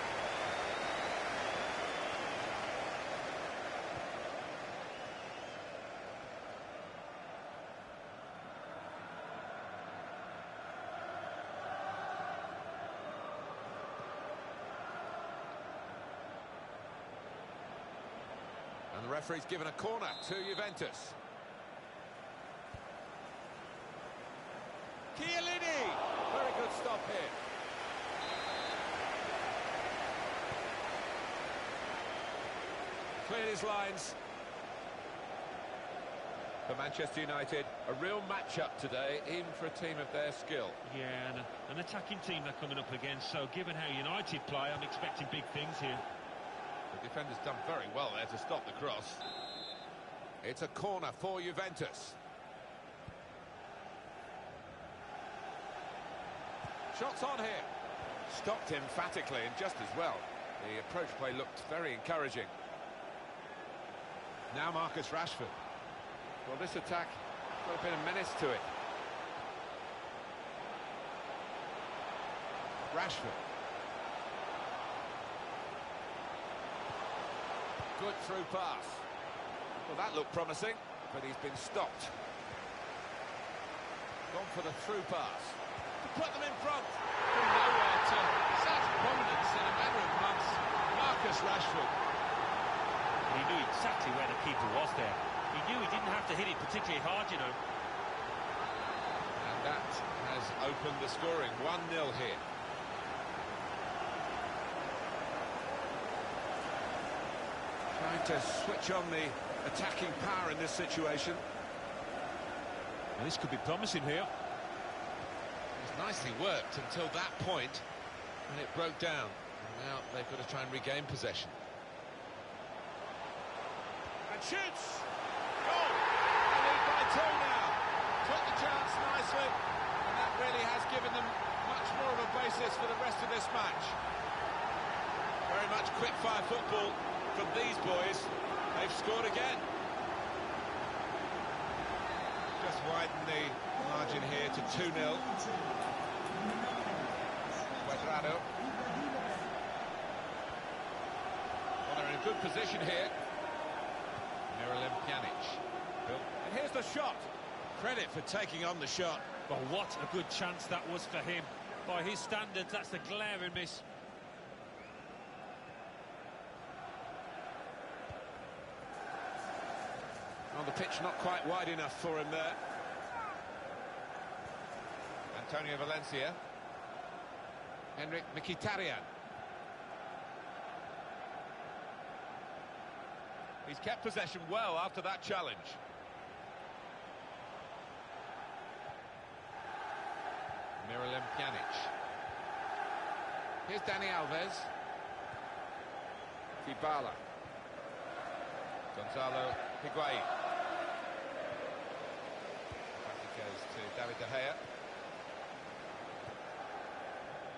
And the referee's given a corner to Juventus. Chiellini! Very good stop here. Cleared his lines. For Manchester United, a real match-up today, even for a team of their skill. Yeah, and an attacking team they're coming up against, so given how United play, I'm expecting big things here. The defender's done very well there to stop the cross. It's a corner for Juventus. Shots on here. Stopped emphatically and just as well. The approach play looked very encouraging. Now Marcus Rashford. Well, this attack got a bit of menace to it. Rashford. Good through pass. Well, that looked promising, but he's been stopped. Gone for the through pass. To put them in front. From nowhere to such prominence in a matter of months, Marcus Rashford. He knew exactly where the keeper was there. He knew he didn't have to hit it particularly hard, you know. And that has opened the scoring. 1-0 here. Trying to switch on the attacking power in this situation. And this could be promising here. It's nicely worked until that point when it broke down. And now they've got to try and regain possession. And shoots! Goal! They lead by 2 now. Took the chance nicely, and that really has given them much more of a basis for the rest of this match. Very much quick-fire football from these boys. They've scored again. Just widen the margin here to 2-0. Cuadrado. Well, they're in a good position here. Miralem Pjanic. And here's the shot. Credit for taking on the shot. Well, what a good chance that was for him. By his standards, that's a glaring miss. On the pitch, not quite wide enough for him there. Antonio Valencia. Henrik Mkhitaryan. He's kept possession well after that challenge. Miralem Pjanic. Here's Dani Alves. Dybala. Gonzalo Higuain. It goes to David De Gea.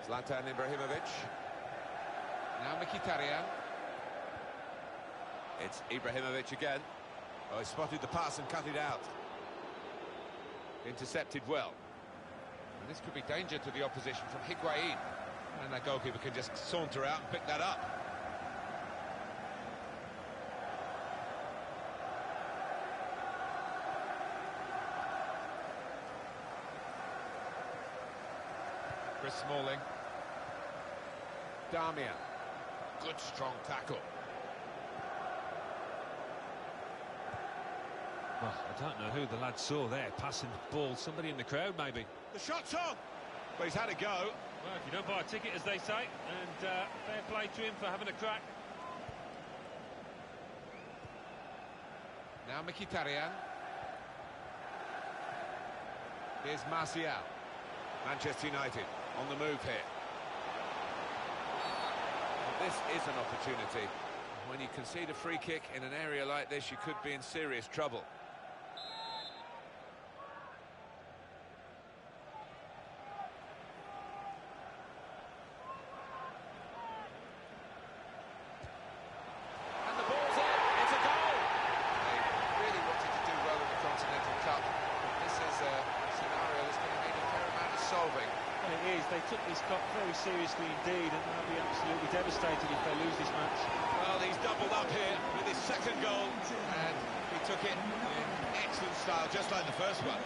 Zlatan Ibrahimovic. Now Mkhitaryan. It's Ibrahimovic again. Oh, he spotted the pass and cut it out. Intercepted well. And this could be danger to the opposition from Higuain. And that goalkeeper can just saunter out and pick that up. Chris Smalling. Darmian. Good strong tackle. Well, I don't know who the lad saw there passing the ball. Somebody in the crowd, maybe. The shot's on. But he's had a go. Well, if you don't buy a ticket, as they say, and fair play to him for having a crack. Now Mkhitaryan. Here's Martial. Manchester United on the move here. Well, this is an opportunity. When you concede a free kick in an area like this, you could be in serious trouble. And the ball's in. It's a goal. They really wanted to do well in the Continental Cup. This is a scenario that's going to need a fair amount of solving. Well, it is. They took this cup very seriously indeed, and they'll be absolutely devastated if they lose this match. Well, he's doubled up here with his second goal, and he took it in excellent style, just like the first one.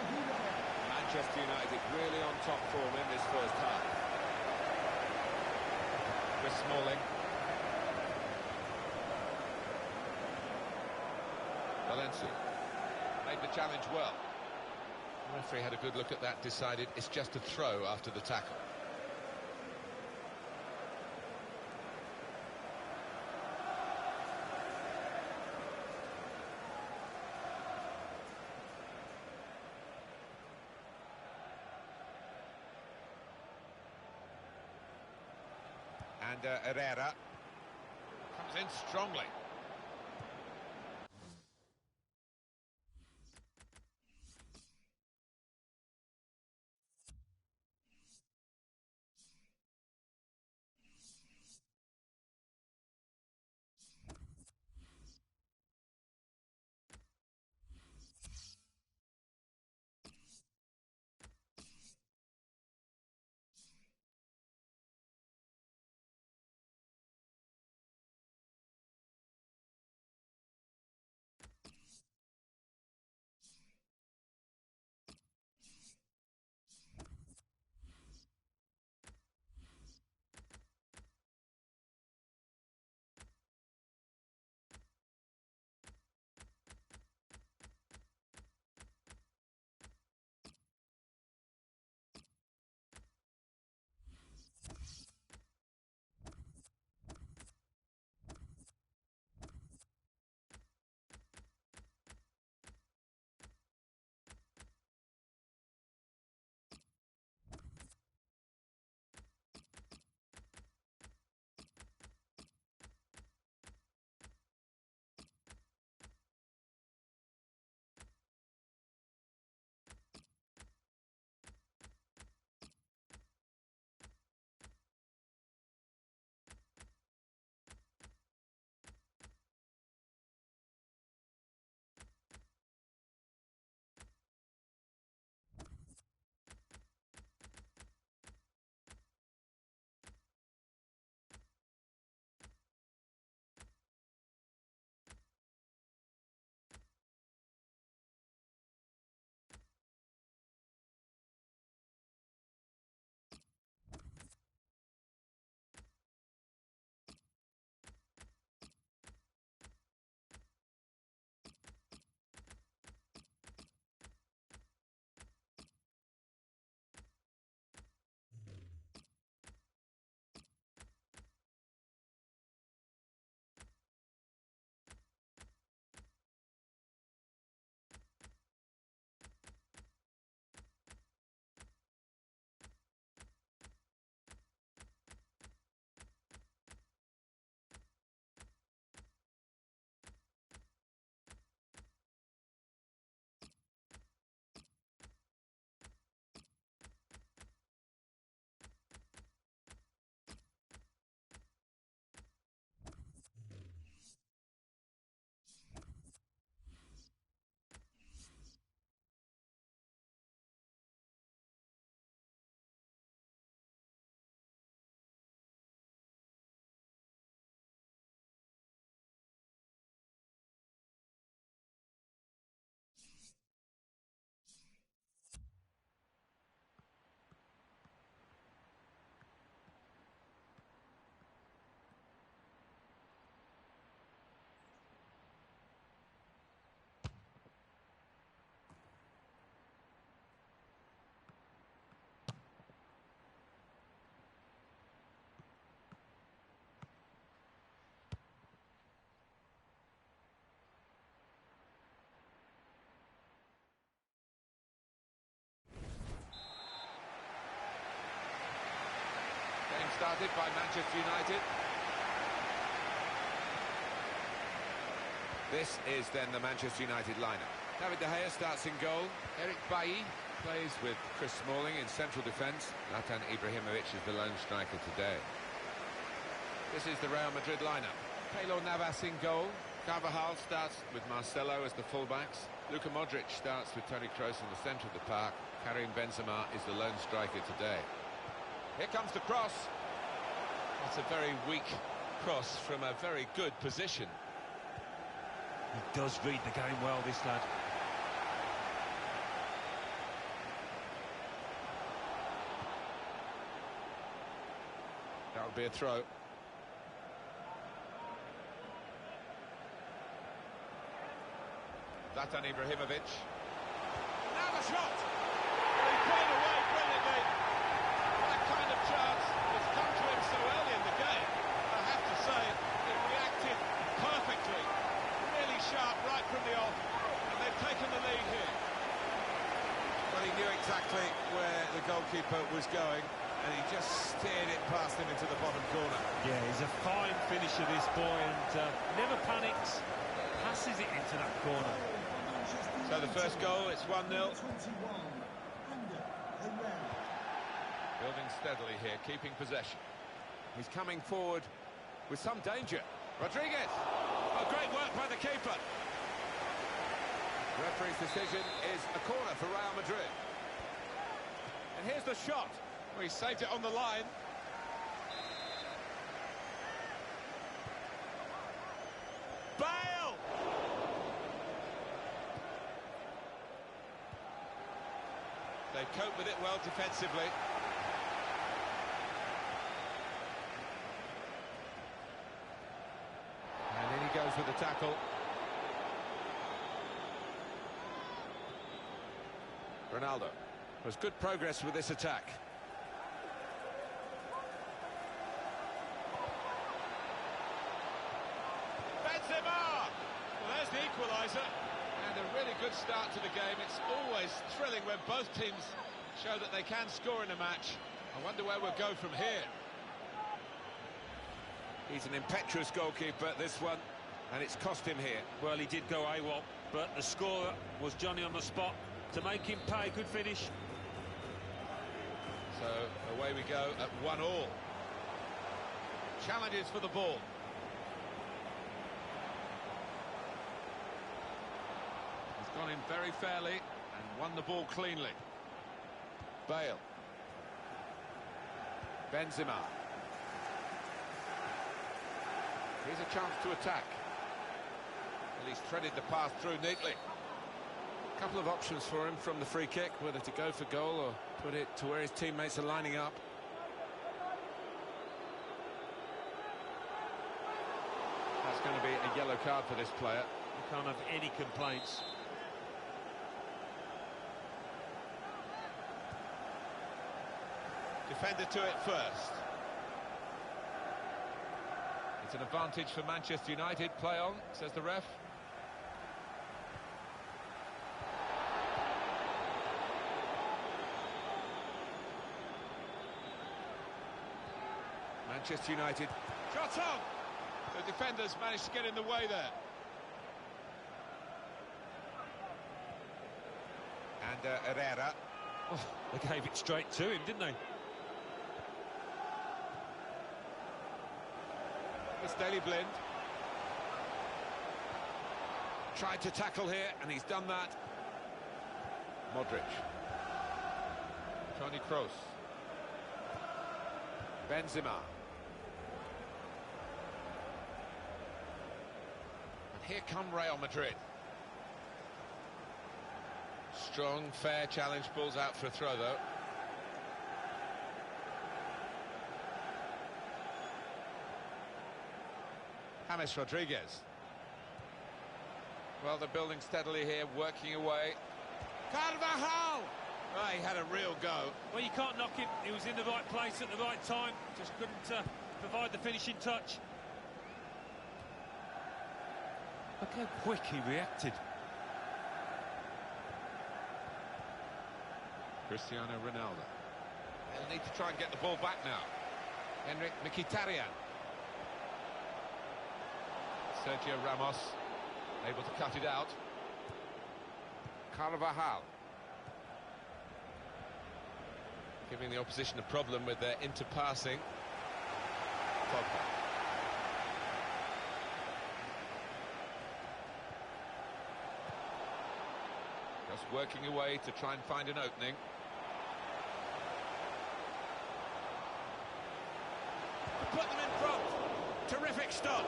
Manchester United really on top form in this first half. Chris Smalling. Valencia made the challenge well. The referee had a good look at that, decided it's just a throw after the tackle. And Herrera comes in strongly. started by Manchester United. This is then the Manchester United lineup. David De Gea starts in goal. Eric Bailly plays with Chris Smalling in central defence. Zlatan Ibrahimovic is the lone striker today. This is the Real Madrid lineup. Keylor Navas in goal. Carvajal starts with Marcelo as the fullbacks. Luka Modric starts with Toni Kroos in the centre of the park. Karim Benzema is the lone striker today. Here comes the cross. That's a very weak cross from a very good position. He does read the game well, this lad. That would be a throw. Zlatan Ibrahimovic. Now the shot! Well, he played away brilliantly. That kind of chance has come to him so early in the game. I have to say, he reacted perfectly. Really sharp right from the off, and they've taken the lead here. Well, he knew exactly where the goalkeeper was going, and he just steered it past him into the bottom corner. Yeah, he's a fine finisher, this boy, and never panics. Passes it into that corner. So the first goal, it's 1-0. Building steadily here, keeping possession. He's coming forward with some danger. Rodriguez! Oh, great work by the keeper. Referee's decision is a corner for Real Madrid. And here's the shot. Well, he saved it on the line. Bale! They cope with it well defensively. And in he goes with the tackle. Ronaldo. There's good progress with this attack. Benzema! Well, there's the equaliser. And a really good start to the game. It's always thrilling when both teams show that they can score in a match. I wonder where we'll go from here. He's an impetuous goalkeeper, this one, and it's cost him here. Well, he did go AWOL, but the scorer was Johnny on the spot to make him pay. Good finish. So away we go at 1-1. Challenges for the ball. He's gone in very fairly and won the ball cleanly. Bale. Benzema. Here's a chance to attack. Well, he's threaded the pass through neatly. A couple of options for him from the free kick, whether to go for goal or put it to where his teammates are lining up. That's going to be a yellow card for this player. You can't have any complaints. Defender to it first. It's an advantage for Manchester United. Play on, says the ref. Manchester United. Shot on! The defenders managed to get in the way there. And Herrera. Oh, they gave it straight to him, didn't they? It's Daley Blind. Tried to tackle here, and he's done that. Modric. Toni Kroos. Benzema. And here come Real Madrid. Strong, fair challenge, pulls out for a throw, though. James Rodriguez. Well, they're building steadily here, working away. Carvajal! Oh, he had a real go. Well, you can't knock him. He was in the right place at the right time. Just couldn't provide the finishing touch. Look how quick he reacted. Cristiano Ronaldo. They'll need to try and get the ball back now. Henrik Mkhitaryan. Sergio Ramos able to cut it out. Carvajal. Giving the opposition a problem with their interpassing. Pogba. Just working away to try and find an opening. Put them in front. Terrific stop.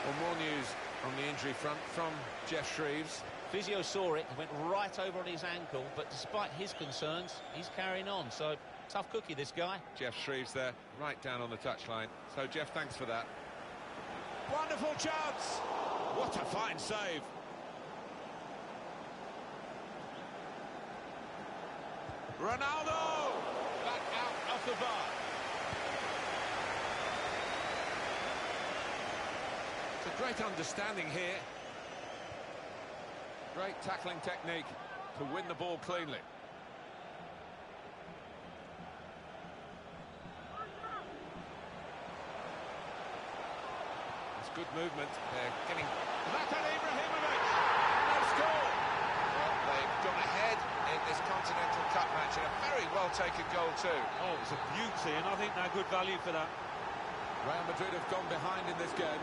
Well, more news on the injury front from Jeff Shreves. Physio saw it, went right over on his ankle, but despite his concerns, he's carrying on. So, tough cookie, this guy. Jeff Shreves there, right down on the touchline. So, Jeff, thanks for that. Wonderful chance! What a fine save! Ronaldo! Back out of the bar. It's a great understanding here. Great tackling technique to win the ball cleanly. It's good movement. They're getting... Zlatan Ibrahimovic! And they score! Well, they've gone ahead in this Continental Cup match in a very well-taken goal too. Oh, it's a beauty, and I think they're good value for that. Real Madrid have gone behind in this game.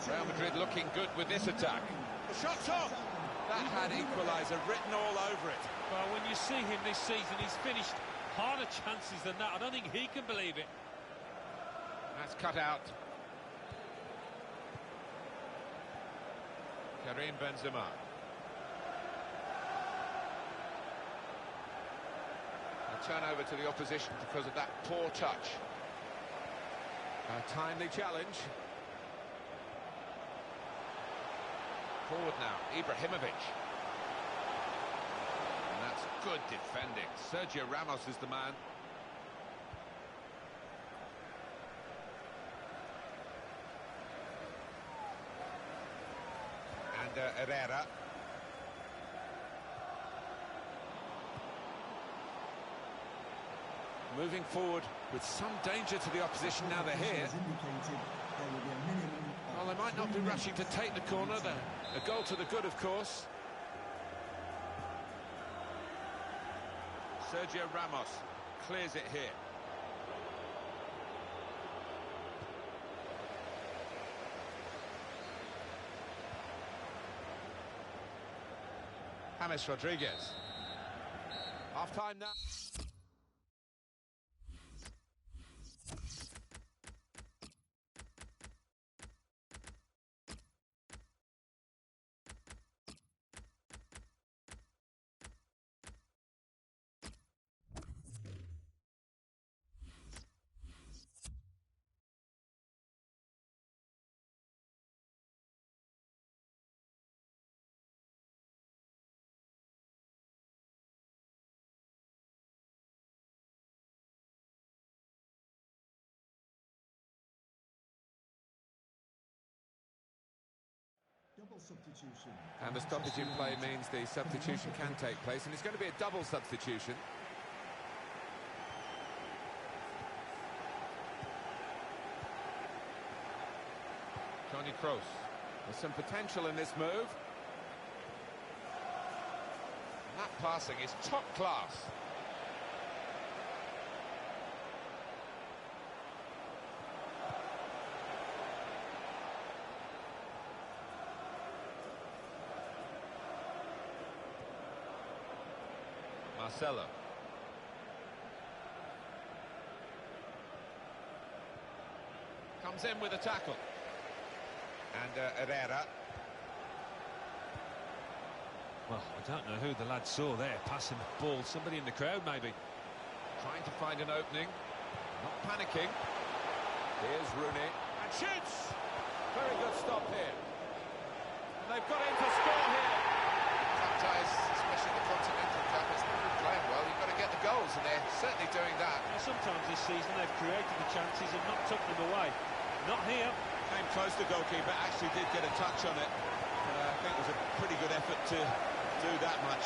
Real Madrid looking good with this attack. The shot's off! That had equaliser written all over it. Well, when you see him this season, he's finished harder chances than that. I don't think he can believe it. That's cut out. Karim Benzema. A turnover to the opposition because of that poor touch. A timely challenge. Forward now, Ibrahimovic. And that's good defending. Sergio Ramos is the man. And Herrera. Moving forward with some danger to the opposition now they're here. Well, they might not be rushing to take the corner. A goal to the good, of course. Sergio Ramos clears it here. James Rodriguez. Half-time now. And the stoppage in play means the substitution can take place, and it's going to be a double substitution. Toni Kroos. There's some potential in this move. And that passing is top class. Marcelo. Comes in with a tackle. And Herrera. Well, I don't know who the lad saw there, passing the ball. Somebody in the crowd, maybe. Trying to find an opening. Not panicking. Here's Rooney. And shoots! Very good stop here. And they've got in to score here. Touch advertise, especially the Continental Cup, is not playing well. You've got to get the goals, and they're certainly doing that. Well, sometimes this season they've created the chances and not took them away. Not here. Came close to goalkeeper, actually did get a touch on it. I think it was a pretty good effort to do that much.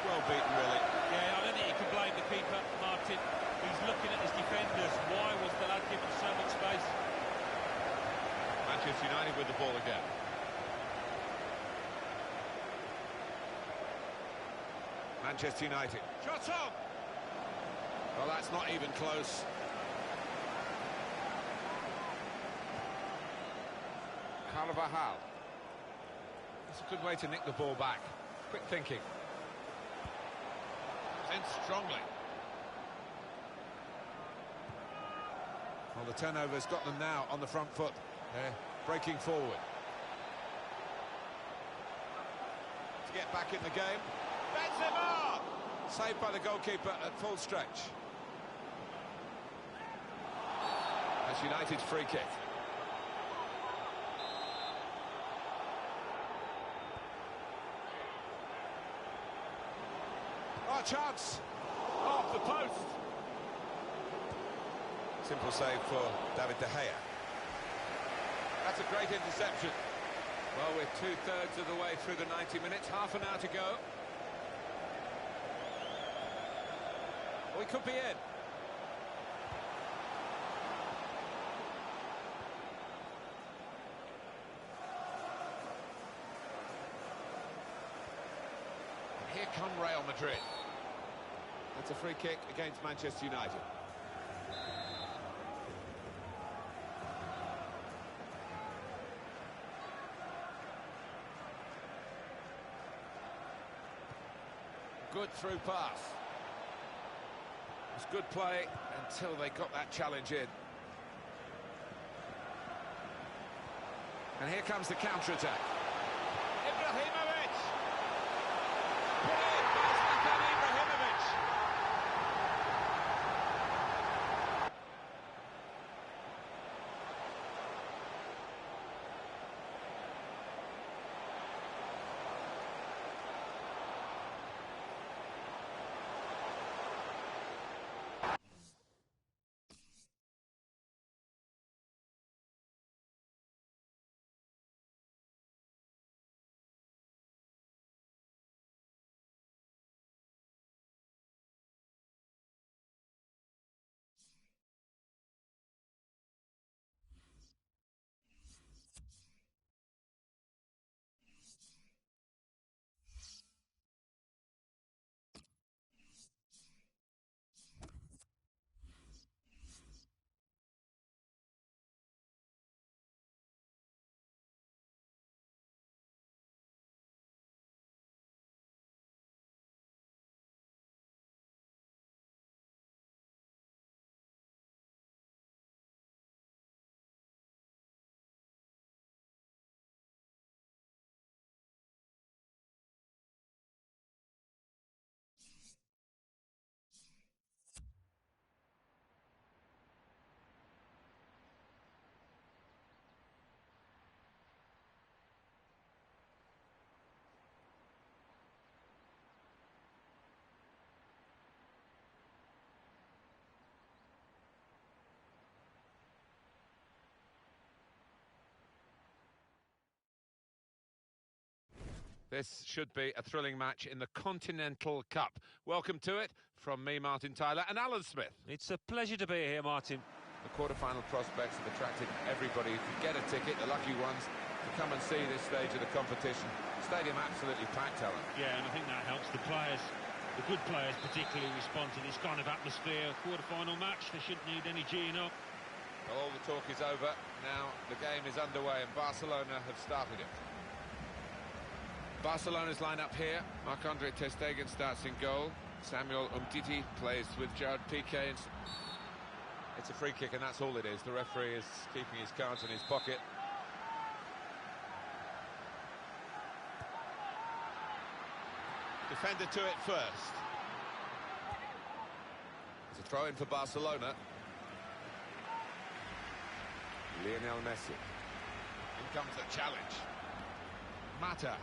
Well beaten, really. Yeah, I don't think you can blame the keeper, Martin. He's looking at his defenders. Why was the lad given so much space? Manchester United with the ball again. Manchester United. Shot on! Well, that's not even close. Carvajal. It's a good way to nick the ball back. Quick thinking. In strongly. Well, the turnover's got them now on the front foot. They're breaking forward. To get back in the game. Benzema! Saved by the goalkeeper at full stretch. That's United's free kick. Oh, chance! Off the post! Simple save for David De Gea. That's a great interception. Well, we're two-thirds of the way through the 90 minutes, half an hour to go. We could be in. Here come Real Madrid. That's a free kick against Manchester United. Good through pass. It was good play until they got that challenge in. And here comes the counter-attack. Ibrahimovic! Brilliant by Zlatan Ibrahimovic! This should be a thrilling match in the Continental Cup. Welcome to it from me, Martin Tyler, and Alan Smith. It's a pleasure to be here, Martin. The quarter-final prospects have attracted everybody who could get a ticket, the lucky ones, to come and see this stage of the competition. Stadium absolutely packed, Alan. Yeah, and I think that helps the players. The good players particularly respond to this kind of atmosphere. Quarter-final match, they shouldn't need any G'ing up. Well, all the talk is over. Now the game is underway and Barcelona have started it. Barcelona's line-up here. Marc-Andre ter Stegen starts in goal. Samuel Umtiti plays with Gerard Piqué. It's a free kick and that's all it is. The referee is keeping his cards in his pocket. Defender to it first. It's a throw-in for Barcelona. Lionel Messi. In comes the challenge. Mata.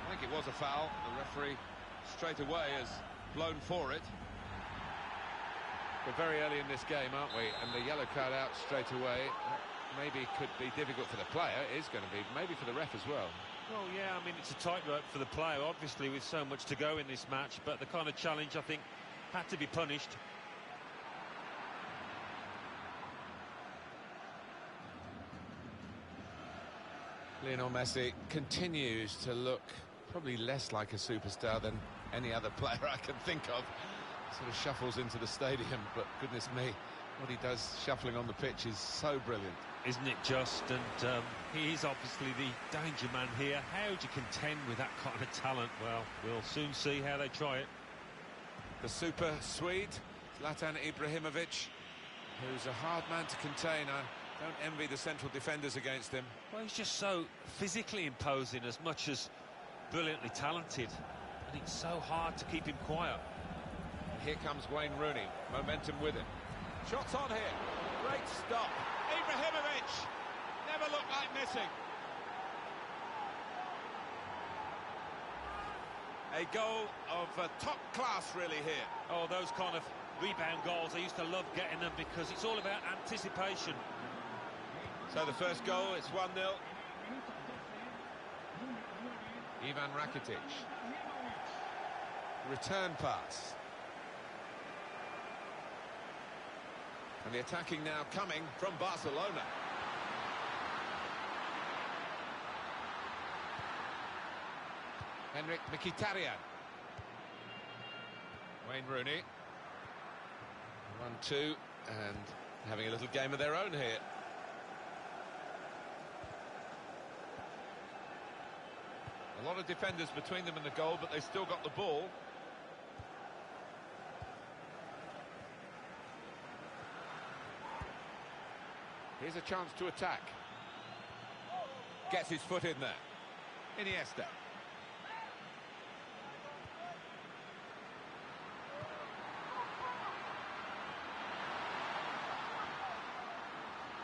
I think it was a foul. The referee straight away has blown for it. We're very early in this game, aren't we? And the yellow card out straight away maybe could be difficult for the player. It is going to be, maybe for the ref as well. Well, yeah, I mean, it's a tightrope for the player, obviously, with so much to go in this match, but the kind of challenge, I think, had to be punished. Lionel Messi continues to look probably less like a superstar than any other player I can think of. Sort of shuffles into the stadium, but goodness me, what he does shuffling on the pitch is so brilliant. Isn't it just? And he is obviously the danger man here. How do you contend with that kind of talent? Well, we'll soon see how they try it. The super Swede, Zlatan Ibrahimovic, who's a hard man to contain. I don't envy the central defenders against him. Well, he's just so physically imposing as much as brilliantly talented. And it's so hard to keep him quiet. Here comes Wayne Rooney, momentum with him. Shots on here, great stop. Ibrahimovic never looked like missing. A goal of top class really here. Oh, those kind of rebound goals, I used to love getting them because it's all about anticipation. So the first goal, it's 1-0. Ivan Rakitic. Return pass. And the attacking now coming from Barcelona. Henrik Mkhitaryan. Wayne Rooney. 1-2, and having a little game of their own here. A lot of defenders between them and the goal, but they still got the ball. Here's a chance to attack. Gets his foot in there. Iniesta.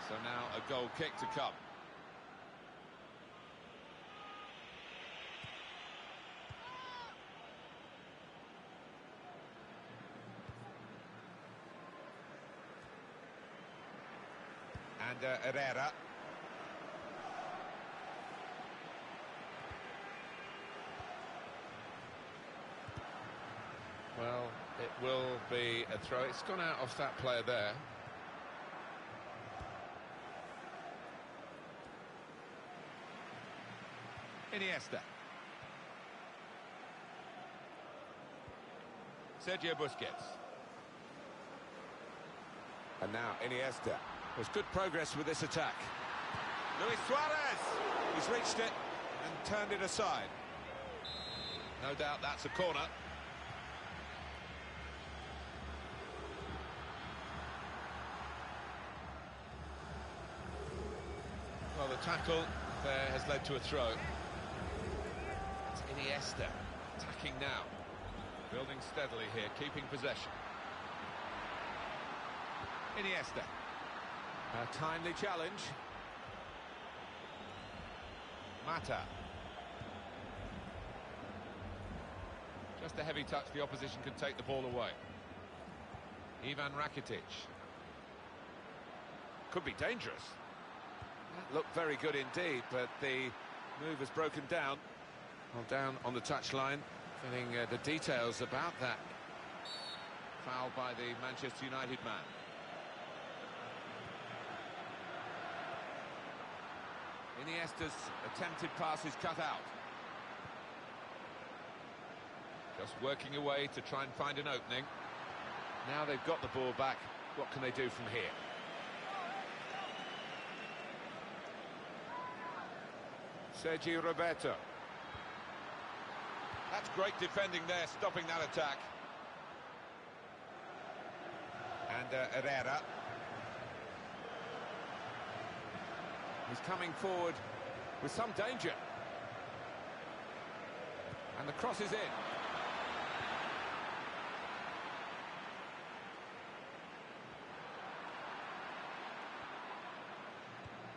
So now a goal kick to come. And Herrera. Well, it will be a throw. It's gone out off that player there. Iniesta. Sergio Busquets. And now Iniesta. There's good progress with this attack. Luis Suarez! He's reached it and turned it aside. No doubt that's a corner. Well, the tackle there has led to a throw. It's Iniesta attacking now. Building steadily here, keeping possession. Iniesta. A timely challenge. Mata. Just a heavy touch, the opposition can take the ball away. Ivan Rakitic. Could be dangerous. That looked very good indeed, but the move has broken down. Well, down on the touchline, getting the details about that foul by the Manchester United man. Iniesta's attempted pass is cut out. Just working away to try and find an opening. Now they've got the ball back. What can they do from here? Sergio Roberto. That's great defending there, stopping that attack. And Herrera. He's coming forward with some danger. And the cross is in.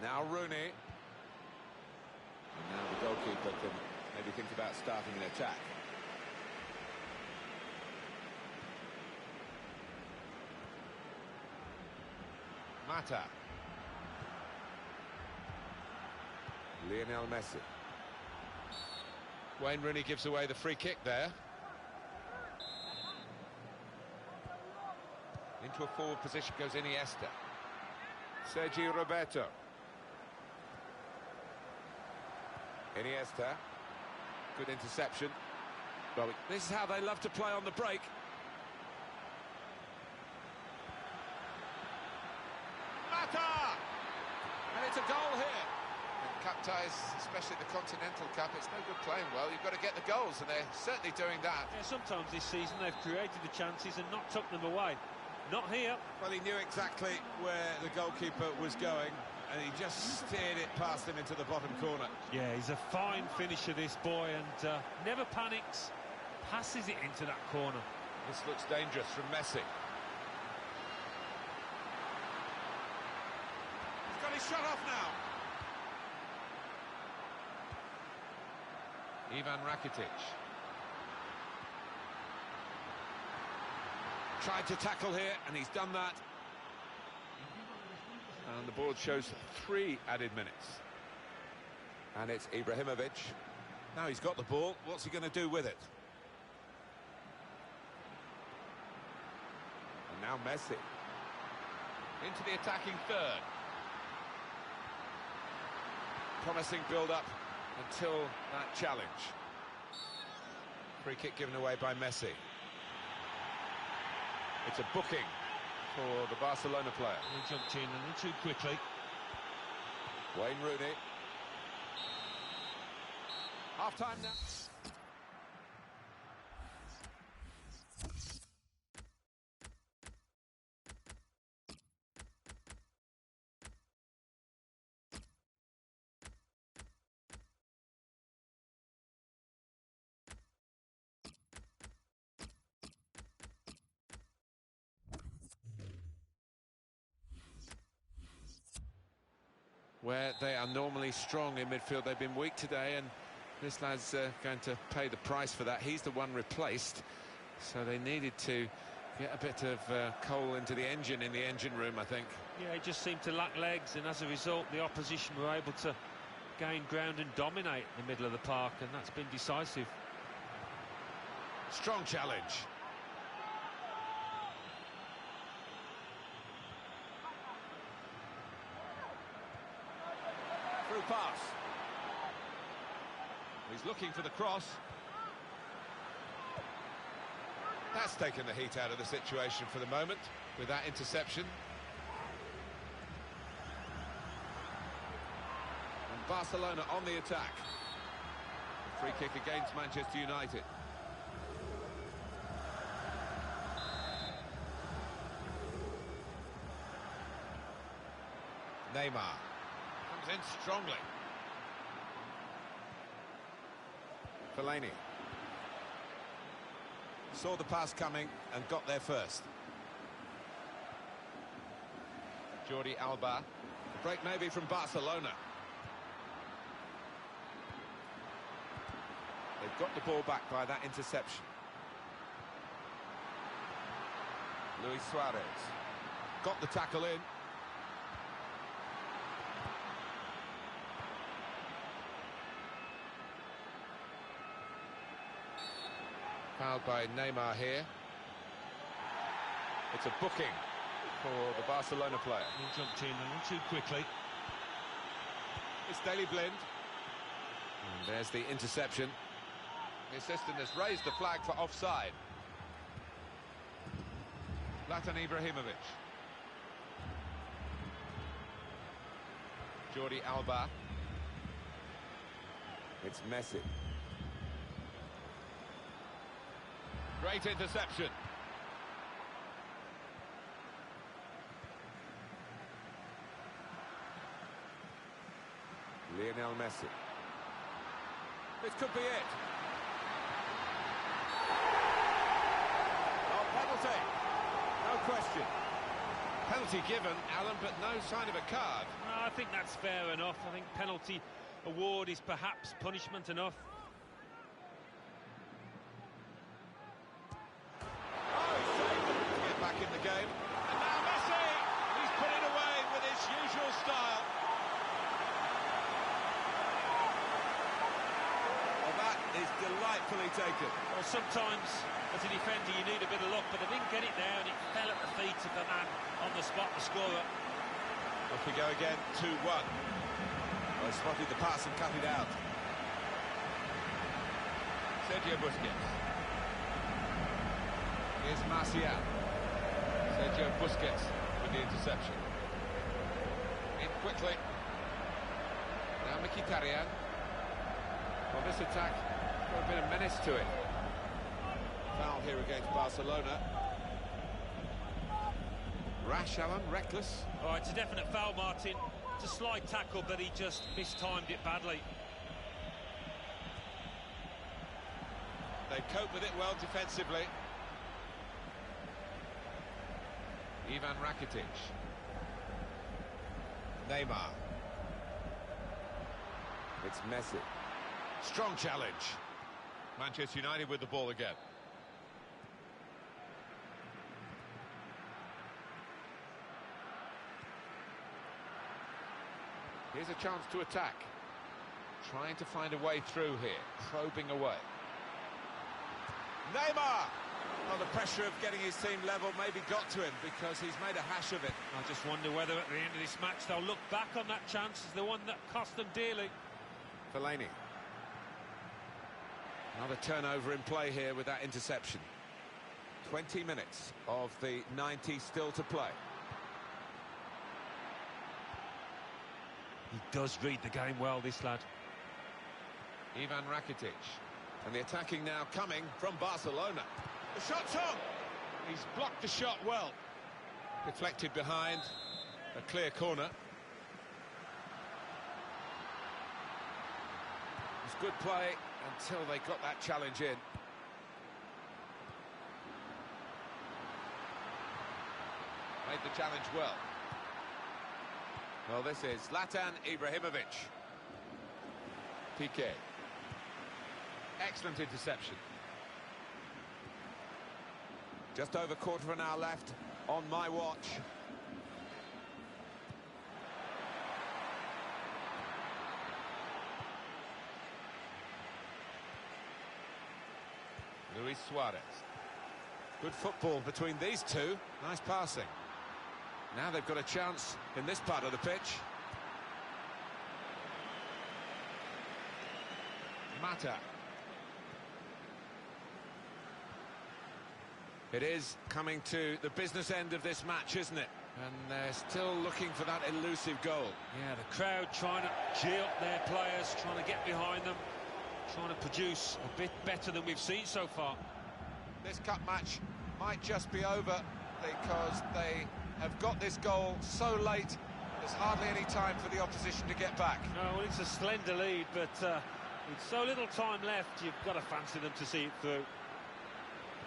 Now Rooney. And now the goalkeeper can maybe think about starting an attack. Mata. Lionel Messi. Wayne Rooney gives away the free kick there. Into a forward position goes Iniesta. Sergio Roberto. Iniesta. Good interception. Well, this is how they love to play on the break. Mata! And it's a goal here. In cup ties, especially the Continental Cup, it's no good playing well. You've got to get the goals, and they're certainly doing that. Yeah, sometimes this season they've created the chances and not took them away. Not here. Well, he knew exactly where the goalkeeper was going, and he just steered it past him into the bottom corner. Yeah, he's a fine finisher, this boy, and never panics. Passes it into that corner. This looks dangerous from Messi. He's got his shot off now. Ivan Rakitic. Tried to tackle here, and he's done that. And the board shows 3 added minutes. And it's Ibrahimovic. Now he's got the ball, what's he going to do with it? And now Messi. Into the attacking third. Promising build-up until that challenge. Free kick given away by Messi. It's a booking for the Barcelona player. He jumped in a little too quickly. Wayne Rooney. Half-time now. Where they are normally strong in midfield, they've been weak today, and this lad's going to pay the price for that. He's the one replaced, so they needed to get a bit of coal into the engine in the engine room, I think. Yeah, he just seemed to lack legs, and as a result, the opposition were able to gain ground and dominate the middle of the park, and that's been decisive. Strong challenge. Through pass. He's looking for the cross. That's taken the heat out of the situation for the moment with that interception. And Barcelona on the attack. A free kick against Manchester United. Neymar comes in strongly. Fellaini. Saw the pass coming and got there first. Jordi Alba. The break maybe from Barcelona. They've got the ball back by that interception. Luis Suarez. Got the tackle in. Fouled by Neymar here. It's a booking for the Barcelona player. He jumped in a little too quickly. It's Daley Blind. And there's the interception. The assistant has raised the flag for offside. Zlatan Ibrahimovic. Jordi Alba. It's Messi. Great interception. Lionel Messi. This could be it. Oh, penalty. No question. Penalty given, Alan, but no sign of a card. No, I think that's fair enough. I think penalty award is perhaps punishment enough. skillfully taken. Well, sometimes, as a defender, you need a bit of luck, but they didn't get it there, and it fell at the feet of the man on the spot, the scorer. Off we go again, 2-1. Well, spotted the pass and cut it out. Sergio Busquets. Here's Martial. Sergio Busquets with the interception. In quickly. Now Mkhitaryan. Well, this attack got a bit of menace to it. Foul here against Barcelona. Rash, Alan, reckless. Oh, it's a definite foul, Martin. It's a slide tackle, but he just mistimed it badly. They cope with it well defensively. Ivan Rakitic. Neymar. It's Messi. Strong challenge. Manchester United with the ball again. Here's a chance to attack. Trying to find a way through here. Probing away. Neymar! Well, the pressure of getting his team level maybe got to him because he's made a hash of it. I just wonder whether at the end of this match they'll look back on that chance as the one that cost them dearly. Fellaini. Another turnover in play here with that interception. 20 minutes of the 90 still to play. He does read the game well, this lad. Ivan Rakitic. And the attacking now coming from Barcelona. The shot's on. He's blocked the shot well. Deflected behind. A clear corner. It's good play until they got that challenge in. Made the challenge well. Well, this is Zlatan Ibrahimovic. Piqué. Excellent interception. Just over quarter of an hour left on my watch. Luis Suarez. Good football between these two. Nice passing. Now they've got a chance in this part of the pitch. Mata. It is coming to the business end of this match, isn't it? And they're still looking for that elusive goal. Yeah, the crowd trying to cheer up their players, trying to get behind them, trying to produce a bit better than we've seen so far. This cup match might just be over because they have got this goal so late, there's hardly any time for the opposition to get back. No, well, it's a slender lead, but with so little time left, you've got to fancy them to see it through.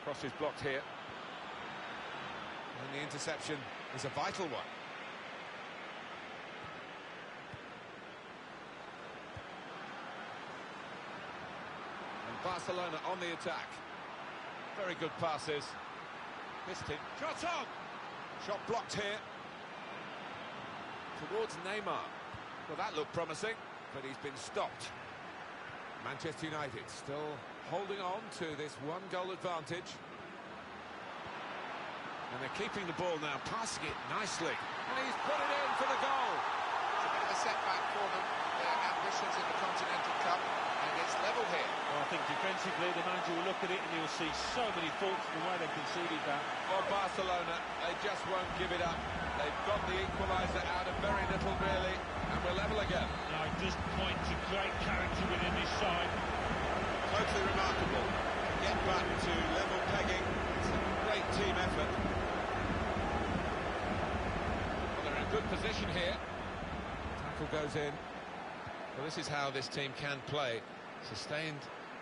Cross is blocked here. And the interception is a vital one. And Barcelona on the attack. Very good passes. Missed him. Shot on. Shot blocked here. Towards Neymar. Well, that looked promising, but he's been stopped. Manchester United still holding on to this one-goal advantage. And they're keeping the ball now, passing it nicely. And he's put it in for the goal. It's a bit of a setback for them, their ambitions in the Continental Cup, and it's level here. Well, I think defensively the manager will look at it and he'll see so many faults in the way they conceded that. For Barcelona, they just won't give it up. They've got the equaliser out of very little, really, and we're level again. No, it does point to great character within this side. Totally remarkable. Get back to level pegging. It's a great team effort. Well, they're in a good position here. Tackle goes in. Well, this is how this team can play. Sustained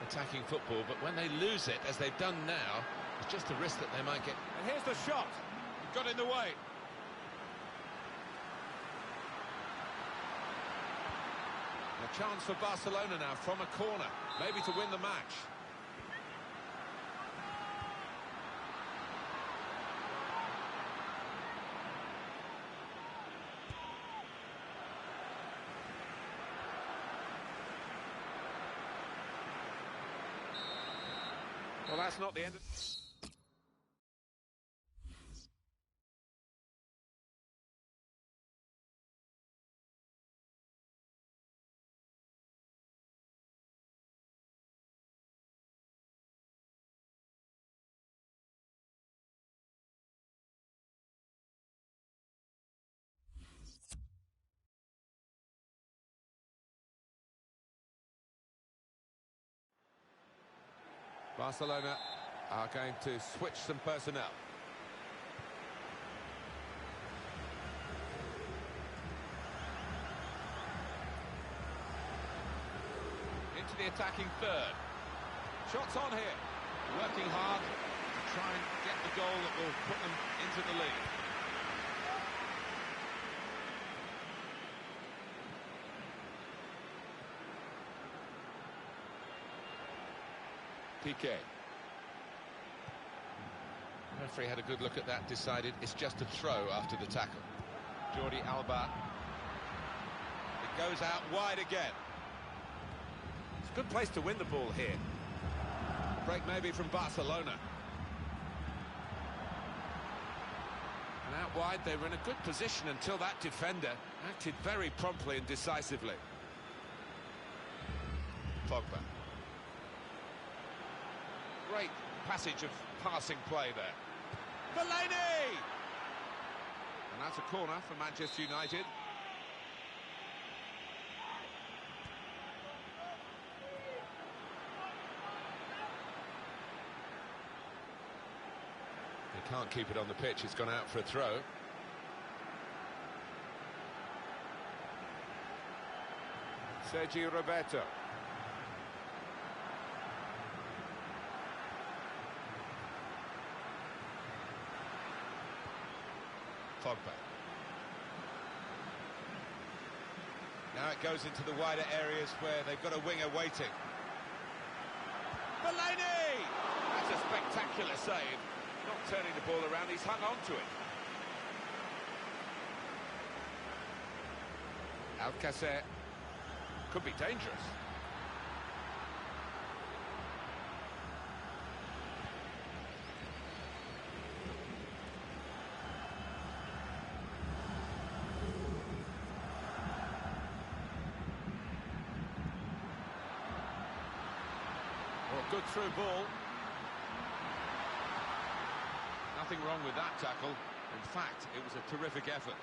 attacking football, but when they lose it, as they've done now, it's just a risk that they might get. And here's the shot. He got in the way. A chance for Barcelona now from a corner, maybe to win the match. that's not the end of... Barcelona are going to switch some personnel. Into the attacking third. Shots on here. Working hard to try and get the goal that will put them into the lead. Piqué. The referee had a good look at that, decided it's just a throw after the tackle. Jordi Alba. It goes out wide again. It's a good place to win the ball here. Break maybe from Barcelona. And out wide, they were in a good position until that defender acted very promptly and decisively. Pogba. Great passage of passing play there. Fellaini! And that's a corner for Manchester United. They can't keep it on the pitch, it's gone out for a throw. Sergio Roberto. Pogba. Now it goes into the wider areas where they've got a winger waiting. Fellaini! That's a spectacular save. Not turning the ball around, he's hung on to it. Alcacer could be dangerous. Good through ball. Nothing wrong with that tackle. In fact, it was a terrific effort.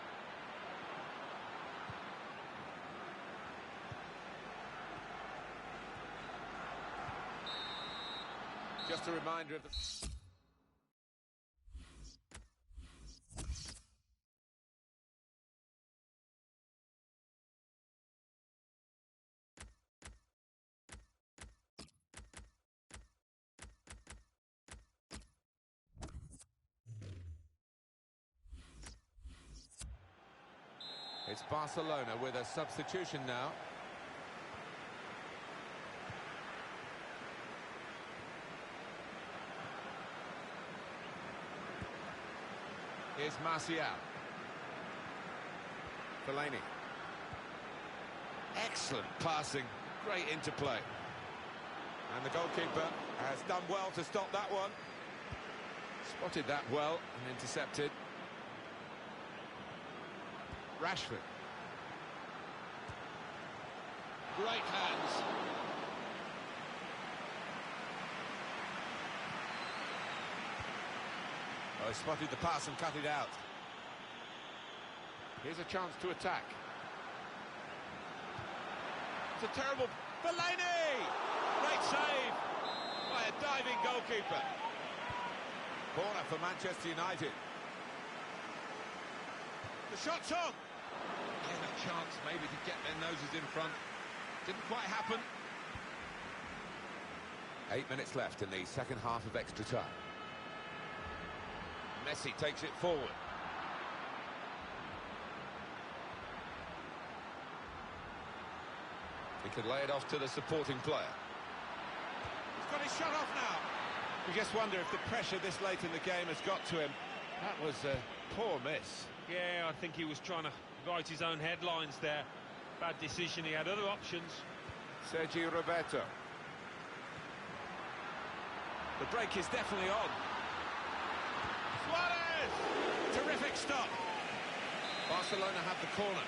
Just a reminder of the... It's Barcelona with a substitution now. Here's Martial. Fellaini. Excellent passing, great interplay. And the goalkeeper has done well to stop that one. Spotted that well and intercepted. Rashford. Great hands. Oh, he spotted the pass and cut it out. Here's a chance to attack. It's a terrible... Fellaini! Great save by a diving goalkeeper. Corner for Manchester United. The shot's on. Again, a chance maybe to get their noses in front. Didn't quite happen. 8 minutes left in the second half of extra time. Messi takes it forward. He could lay it off to the supporting player. He's got his shot off now. You just wonder if the pressure this late in the game has got to him. That was a poor miss. Yeah, I think he was trying to write his own headlines there. Bad decision, he had other options. Sergio Roberto. The break is definitely on. Suarez! Terrific stop. Barcelona have the corner,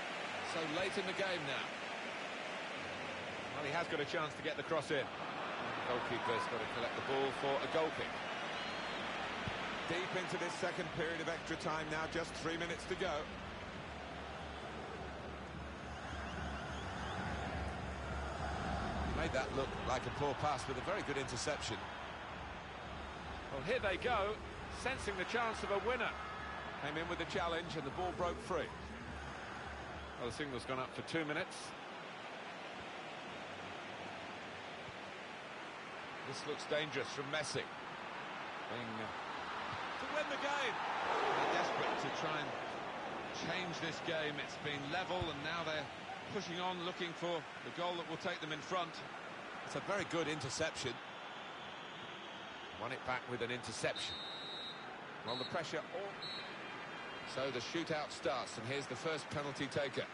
so late in the game now. Well, he has got a chance to get the cross in. The goalkeeper's got to collect the ball for a goal kick. Deep into this second period of extra time now, just 3 minutes to go. Made that look like a poor pass with a very good interception. Well, here they go, sensing the chance of a winner. Came in with the challenge and the ball broke free. Well, the signal's gone up for 2 minutes. This looks dangerous from Messi. To win the game. They're desperate to try and change this game. It's been level and now they're pushing on, looking for the goal that will take them in front. It's a very good interception. Won it back with an interception. Well, the pressure all... So the shootout starts, and here's the first penalty taker.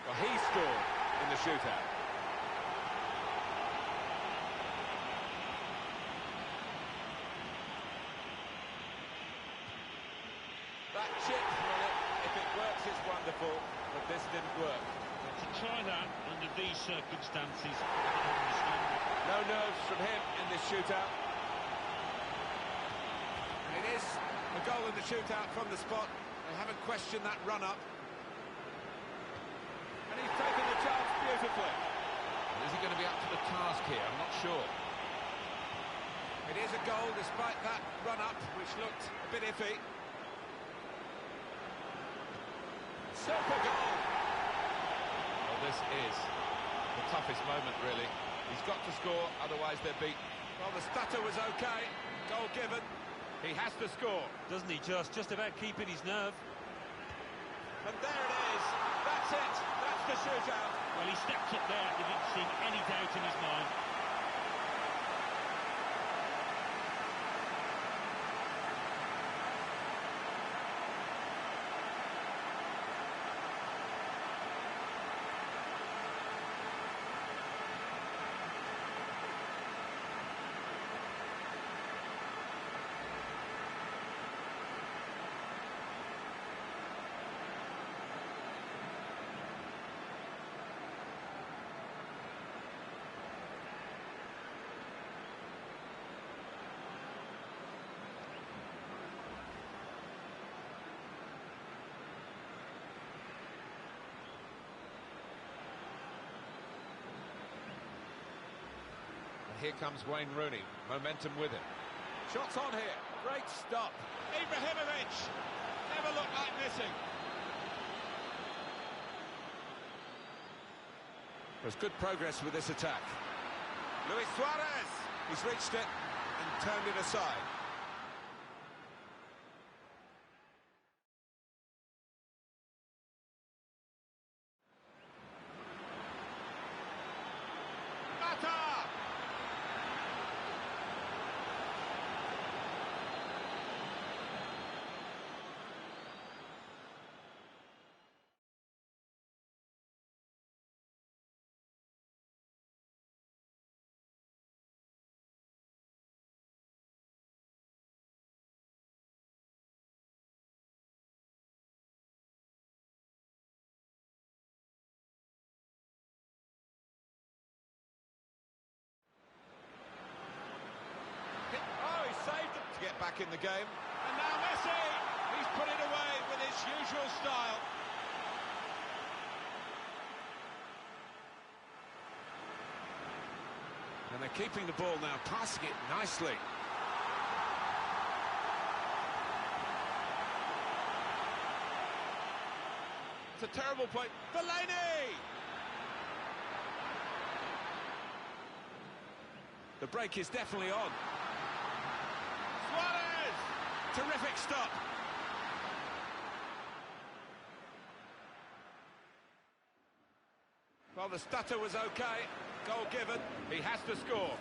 Well, he scored in the shootout. That chip, well, if it works, it's wonderful, but this didn't work. To try that under these circumstances, I don't understand it. No nerves from him in this shootout. And it is a goal in the shootout from the spot. They haven't questioned that run-up. And he's taken the chance beautifully. Is he going to be up to the task here? I'm not sure. It is a goal despite that run-up, which looked a bit iffy. Super goal. Well, this is the toughest moment, really. He's got to score, otherwise they're beaten. Well, the stutter was okay. Goal given. He has to score. Doesn't he just about keeping his nerve? And there it is. That's it. That's the shootout. Well, he stepped up there. There didn't seem any doubt in his mind. Here comes Wayne Rooney, momentum with him. Shots on here. Great stop. Ibrahimovic. Never looked like missing. There's good progress with this attack. Luis Suarez! He's reached it and turned it aside. Mata! Oh, he saved it to get back in the game. And now Messi! He's put it away with his usual style. And they're keeping the ball now, passing it nicely. It's a terrible play. Delaney! The break is definitely on. Suarez! Terrific stop. Well, the stutter was okay. Goal given. He has to score.